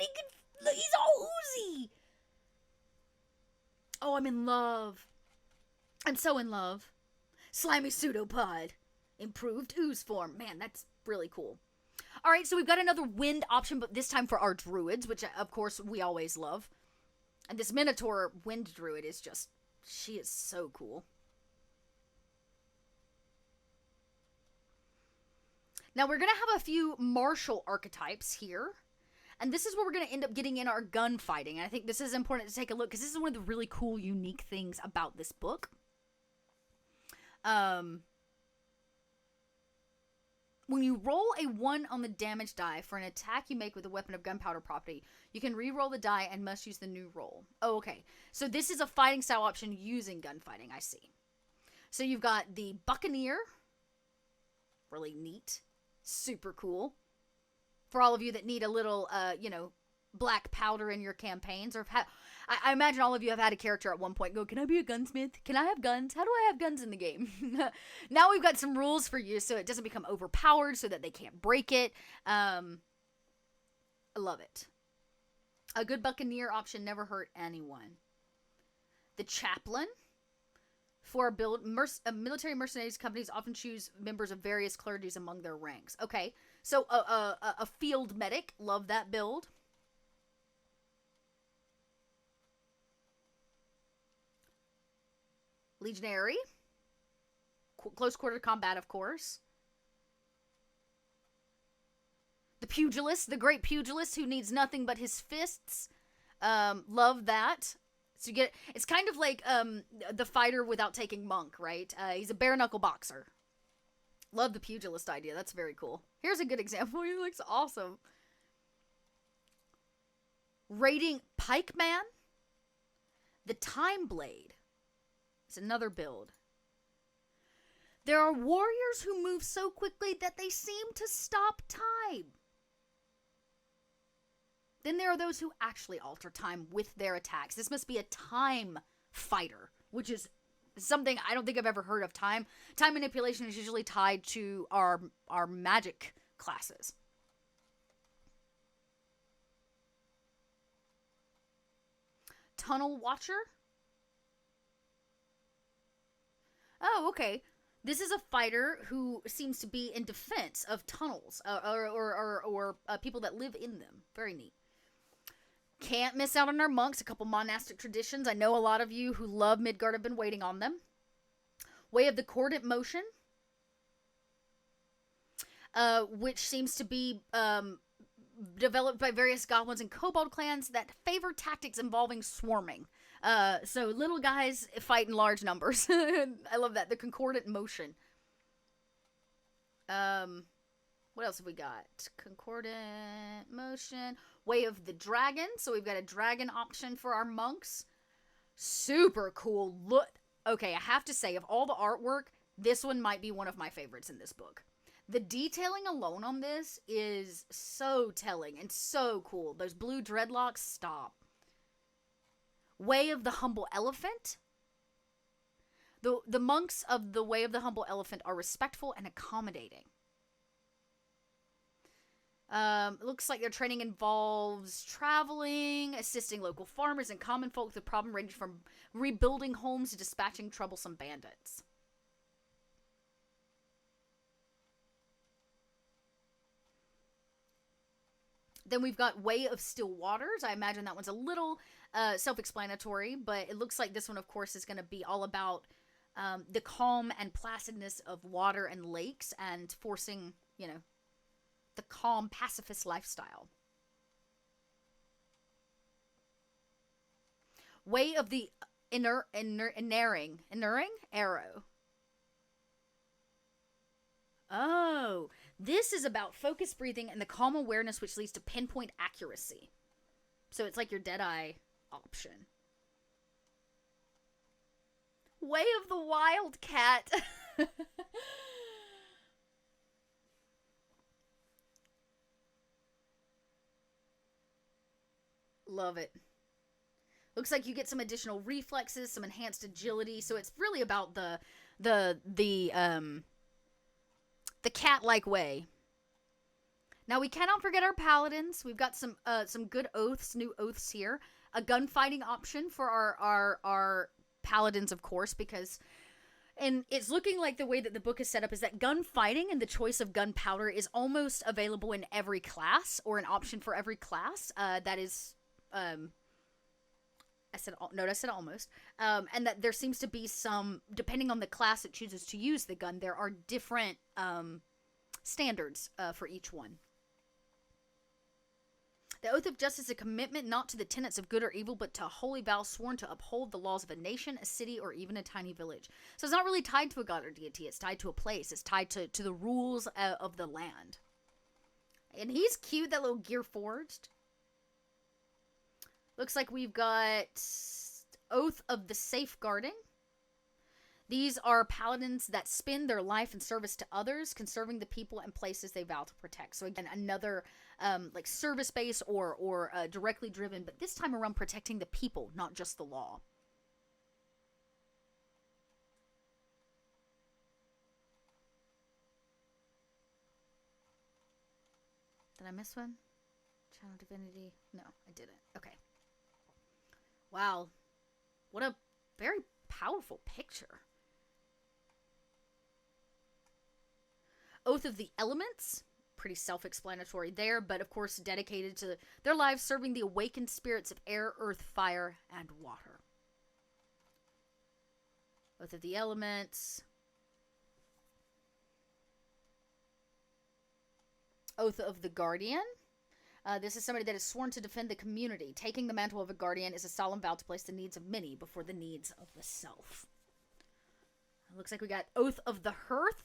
He's all oozy. Oh, I'm in love. I'm so in love. Slimy pseudopod. Improved ooze form. Man, that's really cool. All right, so we've got another wind option, but this time for our druids, which, of course, we always love. And this Minotaur wind druid is just, she is so cool. Now, we're going to have a few martial archetypes here. And this is where we're going to end up getting in our gunfighting. And I think this is important to take a look, because this is one of the really cool, unique things about this book. When you roll a 1 on the damage die for an attack you make with a weapon of gunpowder property, you can re-roll the die and must use the new roll. Oh, okay. So this is a fighting style option using gunfighting, I see. So you've got the Buccaneer. Really neat. Super cool. For all of you that need a little, black powder in your campaigns. Or I imagine all of you have had a character at one point go, can I be a gunsmith? Can I have guns? How do I have guns in the game? Now we've got some rules for you so it doesn't become overpowered, so that they can't break it. I love it. A good Buccaneer option never hurt anyone. The Chaplain. For a build, military mercenaries companies often choose members of various clergies among their ranks. Okay, so a field medic. Love that build. Legionary. Close quarter combat, of course. The Pugilist, the great Pugilist who needs nothing but his fists. Love that. So you get, it's kind of like the fighter without taking monk, right? He's a bare knuckle boxer. Love the Pugilist idea. That's very cool. Here's a good example. He looks awesome. Raiding Pikeman. The Time Blade. It's another build. There are warriors who move so quickly that they seem to stop time. Then there are those who actually alter time with their attacks. This must be a time fighter, which is something I don't think I've ever heard of. Time manipulation is usually tied to our magic classes. Tunnel Watcher. Oh, okay. This is a fighter who seems to be in defense of tunnels or people that live in them. Very neat. Can't miss out on our monks. A couple monastic traditions. I know a lot of you who love Midgard have been waiting on them. Way of the Coordinate Motion. Which seems to be developed by various goblins and kobold clans that favor tactics involving swarming. So little guys fight in large numbers. I love that. The Concordant Motion. What else have we got? Concordant Motion. Way of the Dragon. So we've got a dragon option for our monks. Super cool. Look. Okay, I have to say, of all the artwork, this one might be one of my favorites in this book. The detailing alone on this is so telling and so cool. Those blue dreadlocks, stop. Way of the Humble Elephant. The monks of the Way of the Humble Elephant are respectful and accommodating. It looks like their training involves traveling, assisting local farmers and common folk with a problem ranging from rebuilding homes to dispatching troublesome bandits. Then we've got Way of Still Waters. I imagine that one's a little self-explanatory, but it looks like this one, of course, is going to be all about the calm and placidness of water and lakes and forcing, you know, the calm pacifist lifestyle. Way of the Inuring Arrow. Oh, this is about focused breathing and the calm awareness which leads to pinpoint accuracy. So it's like your Deadeye option. Way of the Wildcat. Love it. Looks like you get some additional reflexes, some enhanced agility. So it's really about the cat-like way. Now we cannot forget our paladins. We've got some good oaths, new oaths here. A gunfighting option for our paladins, of course, because and it's looking like the way that the book is set up is that gunfighting and the choice of gunpowder is almost available in every class, or an option for every class. That is I said almost. And that there seems to be some, depending on the class that chooses to use the gun, there are different standards for each one. The Oath of Justice is a commitment not to the tenets of good or evil, but to a holy vow sworn to uphold the laws of a nation, a city, or even a tiny village. So it's not really tied to a god or deity. It's tied to a place. It's tied to the rules of the land. And he's cute, that little gear forged. Looks like we've got Oath of the Safeguarding. These are paladins that spend their life in service to others, conserving the people and places they vow to protect. So again, another like service-based or directly driven, but this time around protecting the people, not just the law. Did I miss one? Channel Divinity? No, I didn't. Okay. Wow. What a very powerful picture. Oath of the Elements. Pretty self-explanatory there, but of course dedicated to their lives serving the awakened spirits of air, earth, fire, and water. Oath of the Elements. Oath of the Guardian. This is somebody that is sworn to defend the community. Taking the mantle of a guardian is a solemn vow to place the needs of many before the needs of the self. It looks like we got Oath of the Hearth.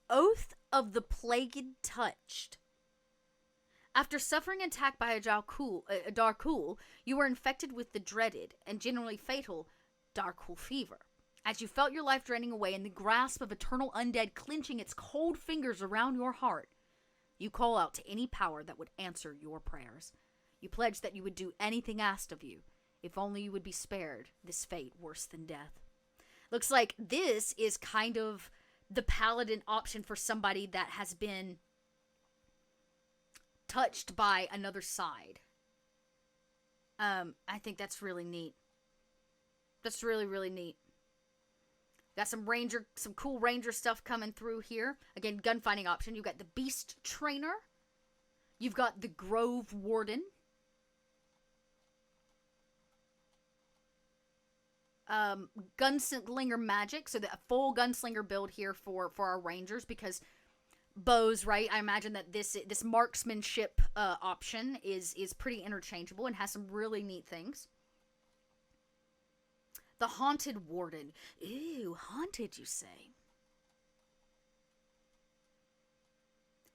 Oath of the Plagued Touched. After suffering an attack by a Darkul, you were infected with the dreaded and generally fatal Darkul fever. As you felt your life draining away in the grasp of eternal undead clenching its cold fingers around your heart, you call out to any power that would answer your prayers. You pledge that you would do anything asked of you, if only you would be spared this fate worse than death. Looks like this is kind of the paladin option for somebody that has been touched by another side. I think that's really neat. That's really, really neat. Got some cool ranger stuff coming through here. Again, gunfighting option. You've got the Beast Trainer. You've got the Grove Warden. Gunslinger magic. So the full gunslinger build here for our rangers, because bows, right? I imagine that this marksmanship option is pretty interchangeable and has some really neat things. The Haunted Warden. Ooh, haunted, you say?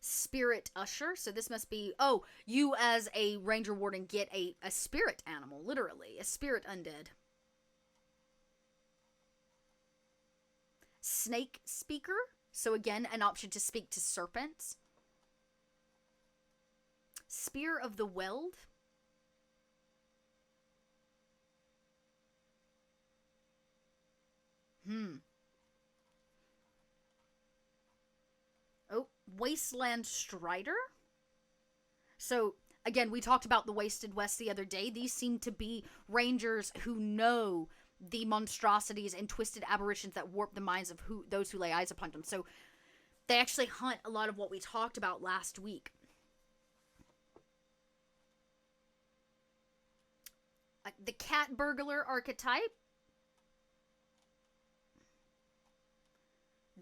Spirit Usher. So this must be, oh, you as a ranger warden get a spirit animal, literally. A spirit undead. Snake Speaker. So again, an option to speak to serpents. Spear of the Weld. Oh, Wasteland Strider. So Again, we talked about the Wasted West the other day. These seem to be rangers who know the monstrosities and twisted aberrations that warp the minds of those who lay eyes upon them. So they actually hunt a lot of what we talked about last week. The cat burglar archetype.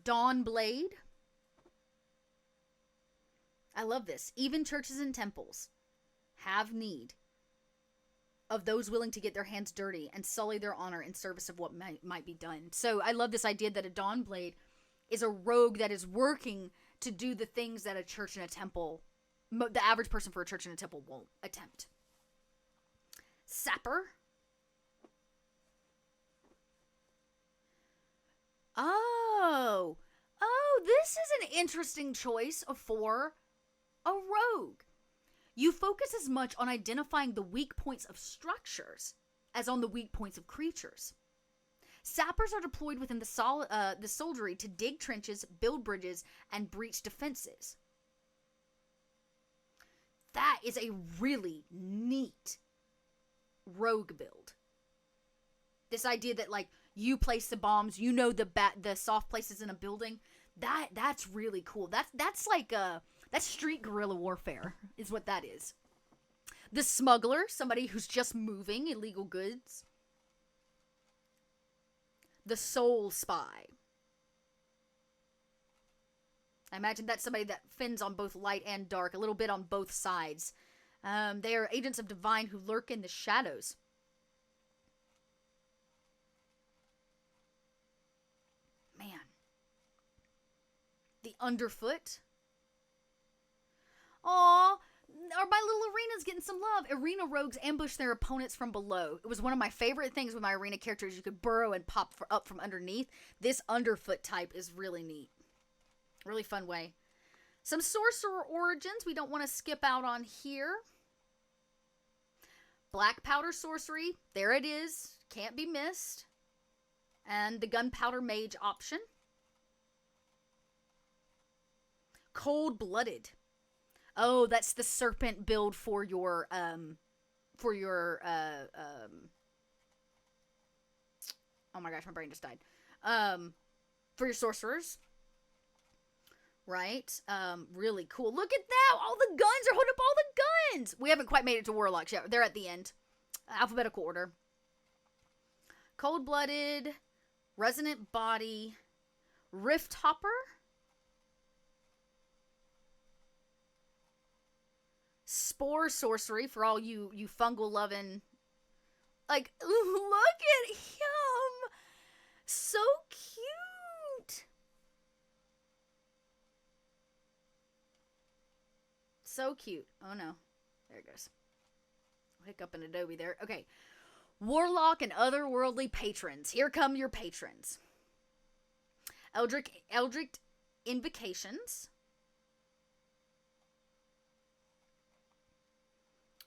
Dawn Blade. I love this. Even churches and temples have need of those willing to get their hands dirty and sully their honor in service of what might be done. So I love this idea that a Dawn Blade is a rogue that is working to do the things that a church and a temple, the average person for a church and a temple won't attempt. Sapper. Oh, this is an interesting choice for a rogue. You focus as much on identifying the weak points of structures as on the weak points of creatures. Sappers are deployed within the soldiery to dig trenches, build bridges, and breach defenses. That is a really neat rogue build. This idea that, like, you place the bombs, you know the soft places in a building. That's really cool. That's like that's street guerrilla warfare is what that is. The smuggler, somebody who's just moving illegal goods. The soul spy. I imagine that's somebody that fends on both light and dark, a little bit on both sides. They are agents of divine who lurk in the shadows. Man. The underfoot. Aw, my little arena's getting some love. Arena rogues ambush their opponents from below. It was one of my favorite things with my arena characters. You could burrow and pop up from underneath. This underfoot type is really neat. Really fun way. Some sorcerer origins we don't want to skip out on here. Black powder sorcery. There it is. Can't be missed. And the gunpowder mage option. Cold-blooded. Oh, that's the serpent build for your oh my gosh, my brain just died. For your sorcerers. Right? Really cool. Look at that! All the guns are holding up all the guns! We haven't quite made it to warlocks yet. They're at the end. Alphabetical order. Cold-blooded. Resonant body. Rift hopper. Spore sorcery for all you fungal loving. Like, look at him! So cute! So cute. Oh no. There it goes. Hiccup in Adobe there. Okay. Warlock and otherworldly patrons. Here come your patrons. Eldritch invocations.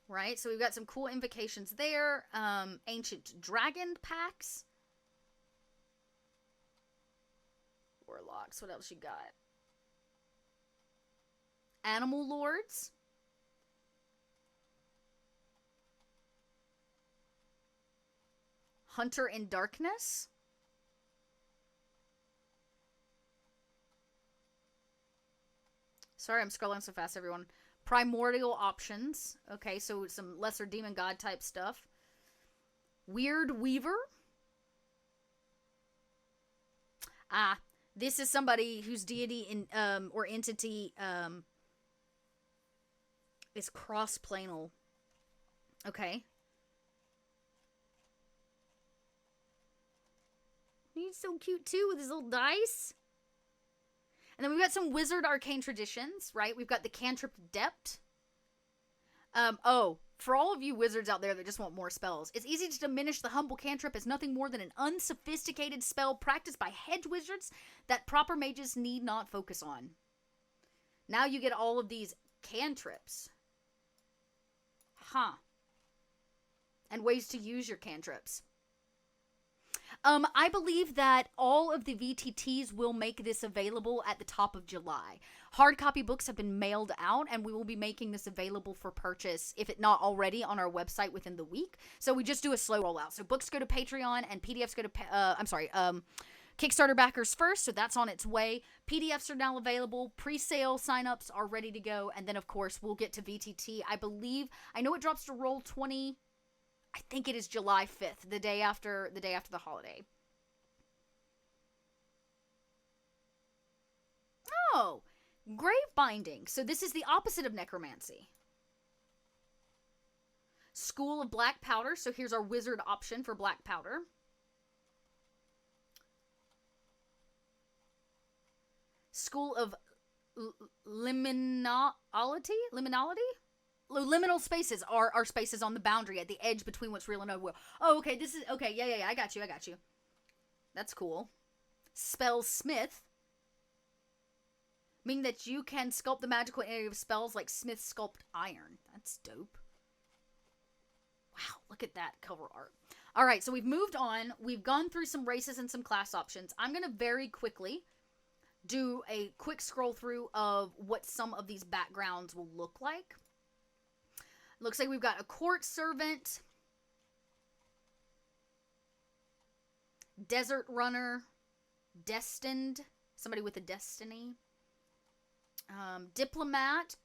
Right, so we've got some cool invocations there. Ancient dragon packs. Warlocks. What else you got? Animal lords. Hunter in darkness. Sorry, I'm scrolling so fast, everyone. Primordial options. Okay, so some lesser demon god type stuff. Weird Weaver. Ah, this is somebody whose deity in or entity is cross-planal. Okay. He's so cute too with his little dice. And then we've got some wizard arcane traditions, right? We've got the cantrip Adept. For all of you wizards out there that just want more spells, it's easy to diminish the humble cantrip as nothing more than an unsophisticated spell practiced by hedge wizards that proper mages need not focus on. Now you get all of these cantrips. Huh. And ways to use your cantrips. I believe that all of the VTTs will make this available at the top of July. Hard copy books have been mailed out, and we will be making this available for purchase, if it not already, on our website within the week. So we just do a slow rollout. So books go to Patreon, and PDFs go to, Kickstarter backers first, so that's on its way. PDFs are now available. Pre-sale signups are ready to go, and then, of course, we'll get to VTT. I know it drops to Roll20. I think it is July 5th, the day after the holiday. Oh, grave binding. So this is the opposite of necromancy. School of Black Powder. So here's our wizard option for black powder. School of Liminality? Liminal spaces are spaces on the boundary at the edge between what's real and unreal. Oh, okay, yeah, I got you. That's cool. Spellsmith. Meaning that you can sculpt the magical area of spells like Smith sculpt iron. That's dope. Wow, look at that cover art. Alright, so we've moved on. We've gone through some races and some class options. I'm going to very quickly do a quick scroll through of what some of these backgrounds will look like. Looks like we've got a court servant, desert runner, destined, somebody with a destiny, diplomat,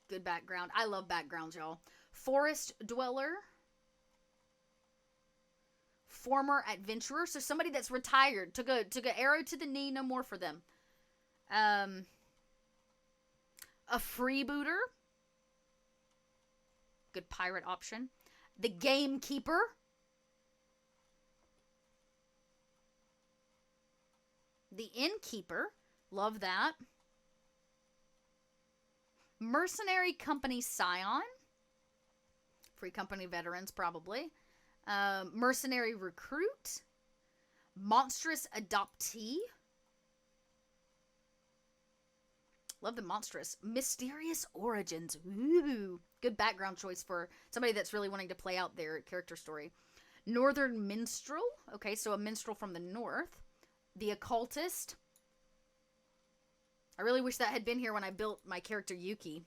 good background. I love backgrounds, y'all. Forest dweller, former adventurer, so somebody that's retired, took an arrow to the knee, no more for them. A freebooter. Good pirate option. The gamekeeper. The innkeeper. Love that. Mercenary company scion. Free company veterans, probably. Mercenary recruit. Monstrous adoptee. Love the monstrous. Mysterious origins. Ooh. Good background choice for somebody that's really wanting to play out their character story. Northern minstrel. Okay, so a minstrel from the north. The occultist. I really wish that had been here when I built my character Yuki.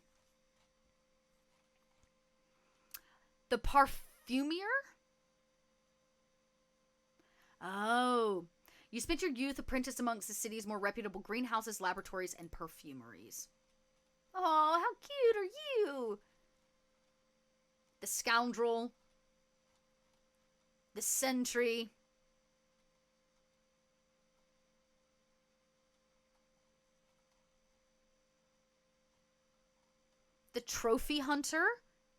The parfumier. Oh. You spent your youth apprenticed amongst the city's more reputable greenhouses, laboratories, and perfumeries. Oh, how cute are you? The scoundrel. The sentry. The trophy hunter.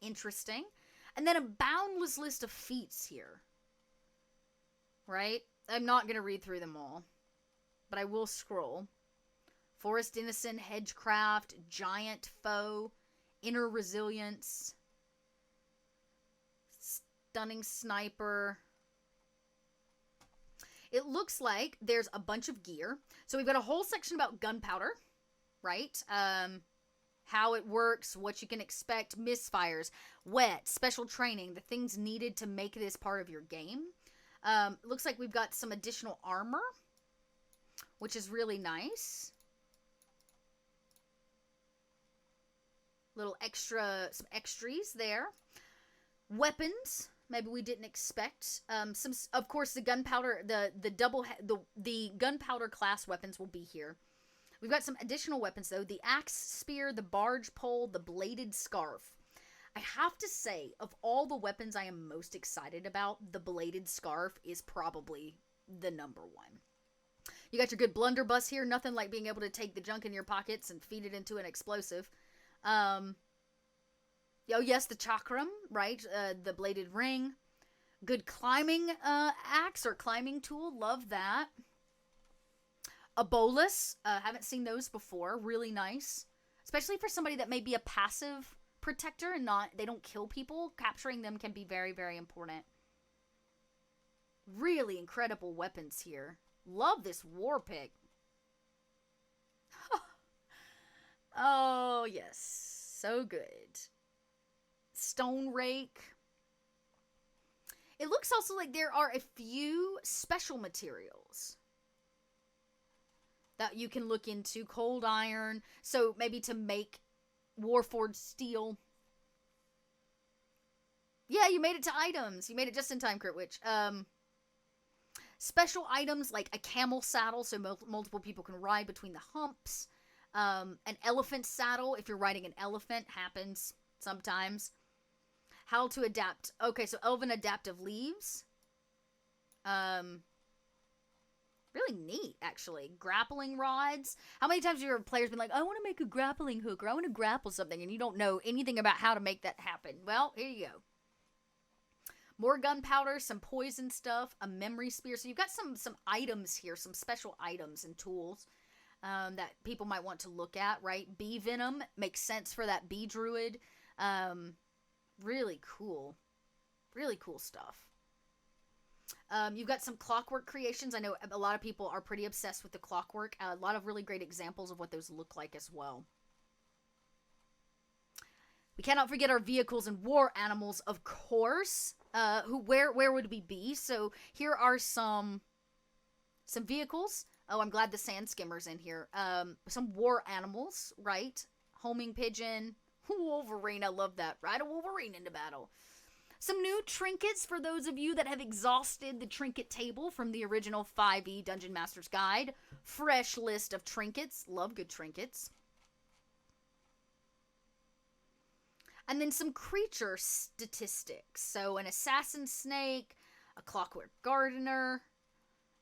Interesting. And then a boundless list of feats here. Right? I'm not going to read through them all, but I will scroll. Forest Innocent, Hedgecraft, Giant Foe, Inner Resilience, Stunning Sniper. It looks like there's a bunch of gear. So we've got a whole section about gunpowder, right? How it works, what you can expect, misfires, wet, special training, the things needed to make this part of your game. Looks like we've got some additional armor, which is really nice. Little extra, some extras there. Weapons, maybe we didn't expect. Some, of course, the gunpowder, the gunpowder class weapons will be here. We've got some additional weapons though: the axe, spear, the barge pole, the bladed scarf. I have to say, of all the weapons I am most excited about, the bladed scarf is probably the number one. You got your good blunderbuss here. Nothing like being able to take the junk in your pockets and feed it into an explosive. Oh, yes, the chakram, right? The bladed ring. Good climbing axe or climbing tool. Love that. A bolus. Haven't seen those before. Really nice. Especially for somebody that may be a passive protector and they don't kill people. Capturing them can be very, very important. Really incredible weapons here. Love this war pick. Oh, yes. So good. Stone rake. It looks also like there are a few special materials that you can look into. Cold iron, so maybe to make Warforged steel. Yeah, you made it to items. You made it just in time, Crit Witch. Special items like a camel saddle, so multiple people can ride between the humps. An elephant saddle, if you're riding an elephant, happens sometimes. How to adapt. Okay, so elven adaptive leaves. Really neat, actually. Grappling rods. How many times have your players been like, I want to make a grappling hook, or I want to grapple something, and you don't know anything about how to make that happen? Well, here you go. More gunpowder, some poison stuff, a memory spear. So you've got some items here, some special items and tools that people might want to look at, right? Bee venom makes sense for that bee druid. Really cool. Really cool stuff. You've got some clockwork creations. I know a lot of people are pretty obsessed with the clockwork. A lot of really great examples of what those look like as well. We cannot forget our vehicles and war animals, of course. Where would we be? So here are some vehicles. Oh, I'm glad the sand skimmer's in here. Some war animals, right? Homing pigeon, Wolverine. I love that. Ride a Wolverine into battle. Some new trinkets for those of you that have exhausted the trinket table from the original 5e Dungeon Master's Guide. Fresh list of trinkets. Love good trinkets. And then some creature statistics. So an assassin snake, a clockwork gardener.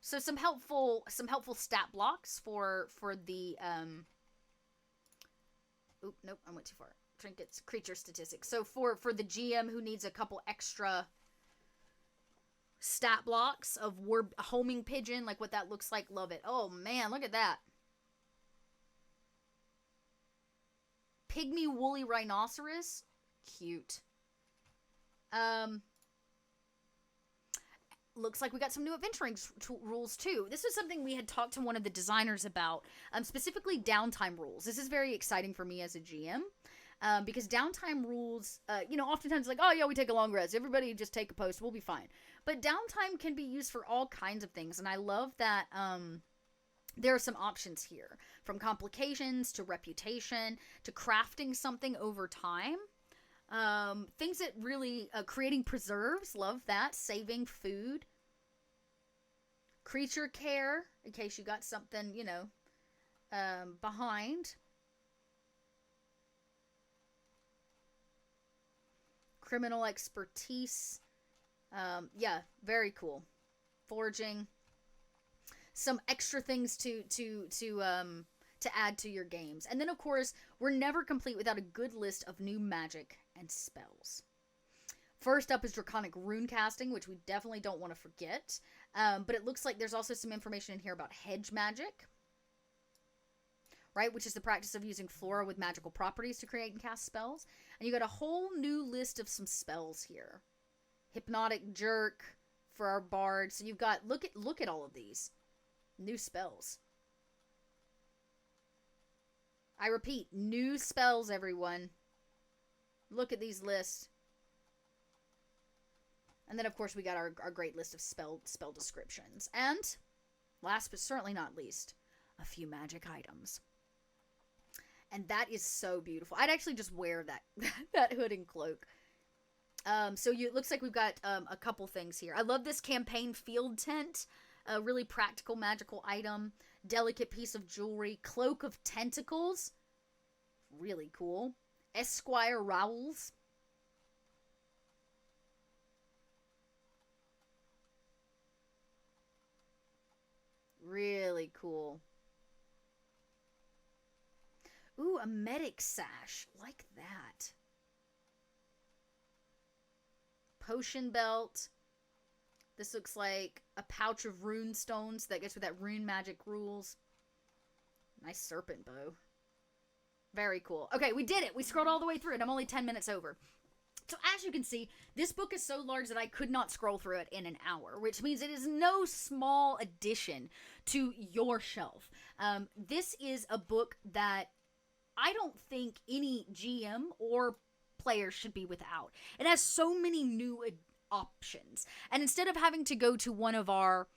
So some helpful stat blocks for the Oop, nope, I went too far. Trinkets, creature statistics. So for the GM who needs a couple extra stat blocks of homing pigeon, like what that looks like, love it. Oh man, look at that. Pygmy woolly rhinoceros. Cute. Looks like we got some new adventuring rules too. This was something we had talked to one of the designers about, specifically downtime rules. This is very exciting for me as a GM, because downtime rules, oftentimes like, oh yeah, we take a long rest. Everybody just take a post. We'll be fine. But downtime can be used for all kinds of things, and I love that there are some options here, from complications to reputation to crafting something over time. Things that really, creating preserves, love that. Saving food. Creature care, in case you got something, behind. Criminal expertise. Yeah, very cool. Forging. Some extra things to add to your games. And then, of course, we're never complete without a good list of new magic and spells. First up is Draconic rune casting, which we definitely don't want to forget. But it looks like there's also some information in here about hedge magic, right? Which is the practice of using flora with magical properties to create and cast spells. And you got a whole new list of some spells here. Hypnotic jerk for our bard. So you've got, look at all of these new spells. I repeat, new spells, everyone. Look at these lists. And then, of course, we got our great list of spell descriptions. And, last but certainly not least, a few magic items. And that is so beautiful. I'd actually just wear that hood and cloak. It looks like we've got a couple things here. I love this campaign field tent. A really practical magical item. Delicate piece of jewelry. Cloak of tentacles. Really cool. Esquire rowels. Really cool. Ooh, a medic sash. Like that. Potion belt. This looks like a pouch of rune stones that gets with that rune magic rules. Nice serpent bow. Very cool. Okay, we did it. We scrolled all the way through it. I'm only 10 minutes over. So as you can see, this book is so large that I could not scroll through it in an hour, which means it is no small addition to your shelf. This is a book that I don't think any GM or player should be without. It has so many new options. And instead of having to go to one of our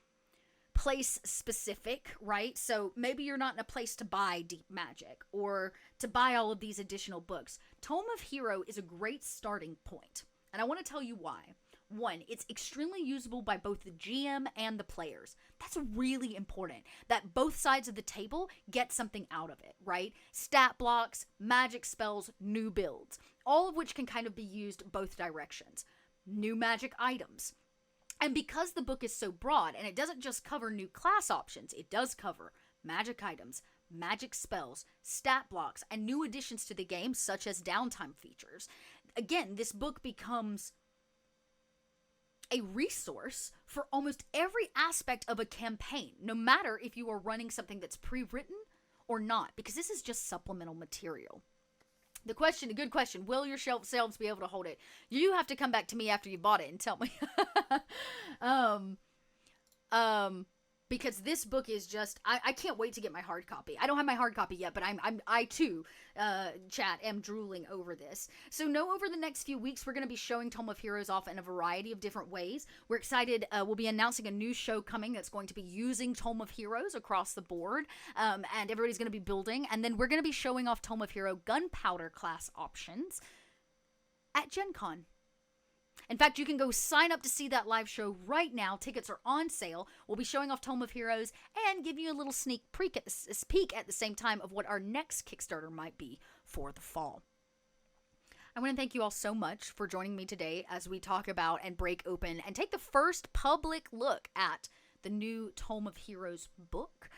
place specific, right? So maybe you're not in a place to buy Deep Magic or to buy all of these additional books. Tome of Hero is a great starting point. And I want to tell you why. One, it's extremely usable by both the GM and the players. That's really important, that both sides of the table get something out of it, right? Stat blocks, magic spells, new builds, all of which can kind of be used both directions. New magic items. And because the book is so broad, and it doesn't just cover new class options, it does cover magic items, magic spells, stat blocks, and new additions to the game, such as downtime features. Again, this book becomes a resource for almost every aspect of a campaign, no matter if you are running something that's pre-written or not, because this is just supplemental material. The good question, will your shelves be able to hold it? You have to come back to me after you bought it and tell me. Because this book is just, I can't wait to get my hard copy. I don't have my hard copy yet, but I too, chat, am drooling over this. So know over the next few weeks, we're going to be showing Tome of Heroes off in a variety of different ways. We're excited. We'll be announcing a new show coming that's going to be using Tome of Heroes across the board. And everybody's going to be building. And then we're going to be showing off Tome of Hero gunpowder class options at Gen Con. In fact, you can go sign up to see that live show right now. Tickets are on sale. We'll be showing off Tome of Heroes and giving you a little sneak peek at the same time of what our next Kickstarter might be for the fall. I want to thank you all so much for joining me today as we talk about and break open and take the first public look at the new Tome of Heroes book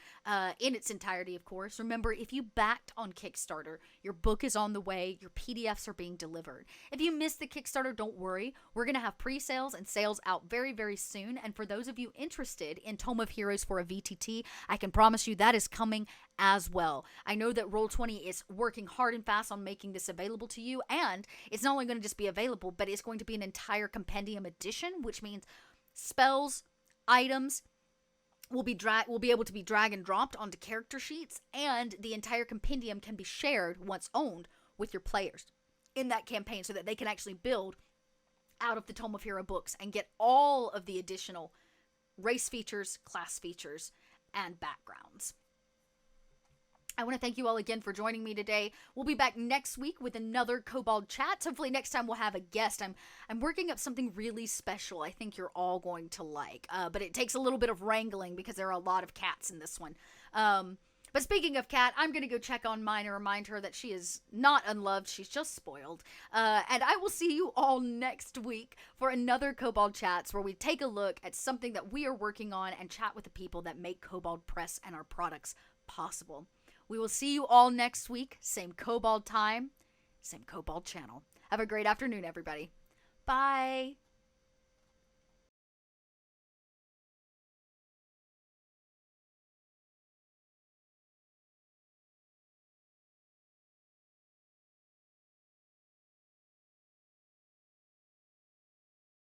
in its entirety, of course. Remember, if you backed on Kickstarter, your book is on the way. Your PDFs are being delivered. If you missed the Kickstarter, don't worry. We're going to have pre-sales and sales out very, very soon. And for those of you interested in Tome of Heroes for a VTT, I can promise you that is coming as well. I know that Roll20 is working hard and fast on making this available to you. And it's not only going to just be available, but it's going to be an entire compendium edition, which means spells, items, will be able to be drag and dropped onto character sheets, and the entire compendium can be shared once owned with your players in that campaign so that they can actually build out of the Tome of Hero books and get all of the additional race features, class features, and backgrounds. I want to thank you all again for joining me today. We'll be back next week with another Kobold chat. Hopefully next time we'll have a guest. I'm working up something really special I think you're all going to like. But it takes a little bit of wrangling because there are a lot of cats in this one. But speaking of cat, I'm going to go check on mine and remind her that she is not unloved. She's just spoiled. And I will see you all next week for another Kobold Chats where we take a look at something that we are working on and chat with the people that make Kobold Press and our products possible. We will see you all next week. Same Kobold time, same Kobold channel. Have a great afternoon, everybody. Bye.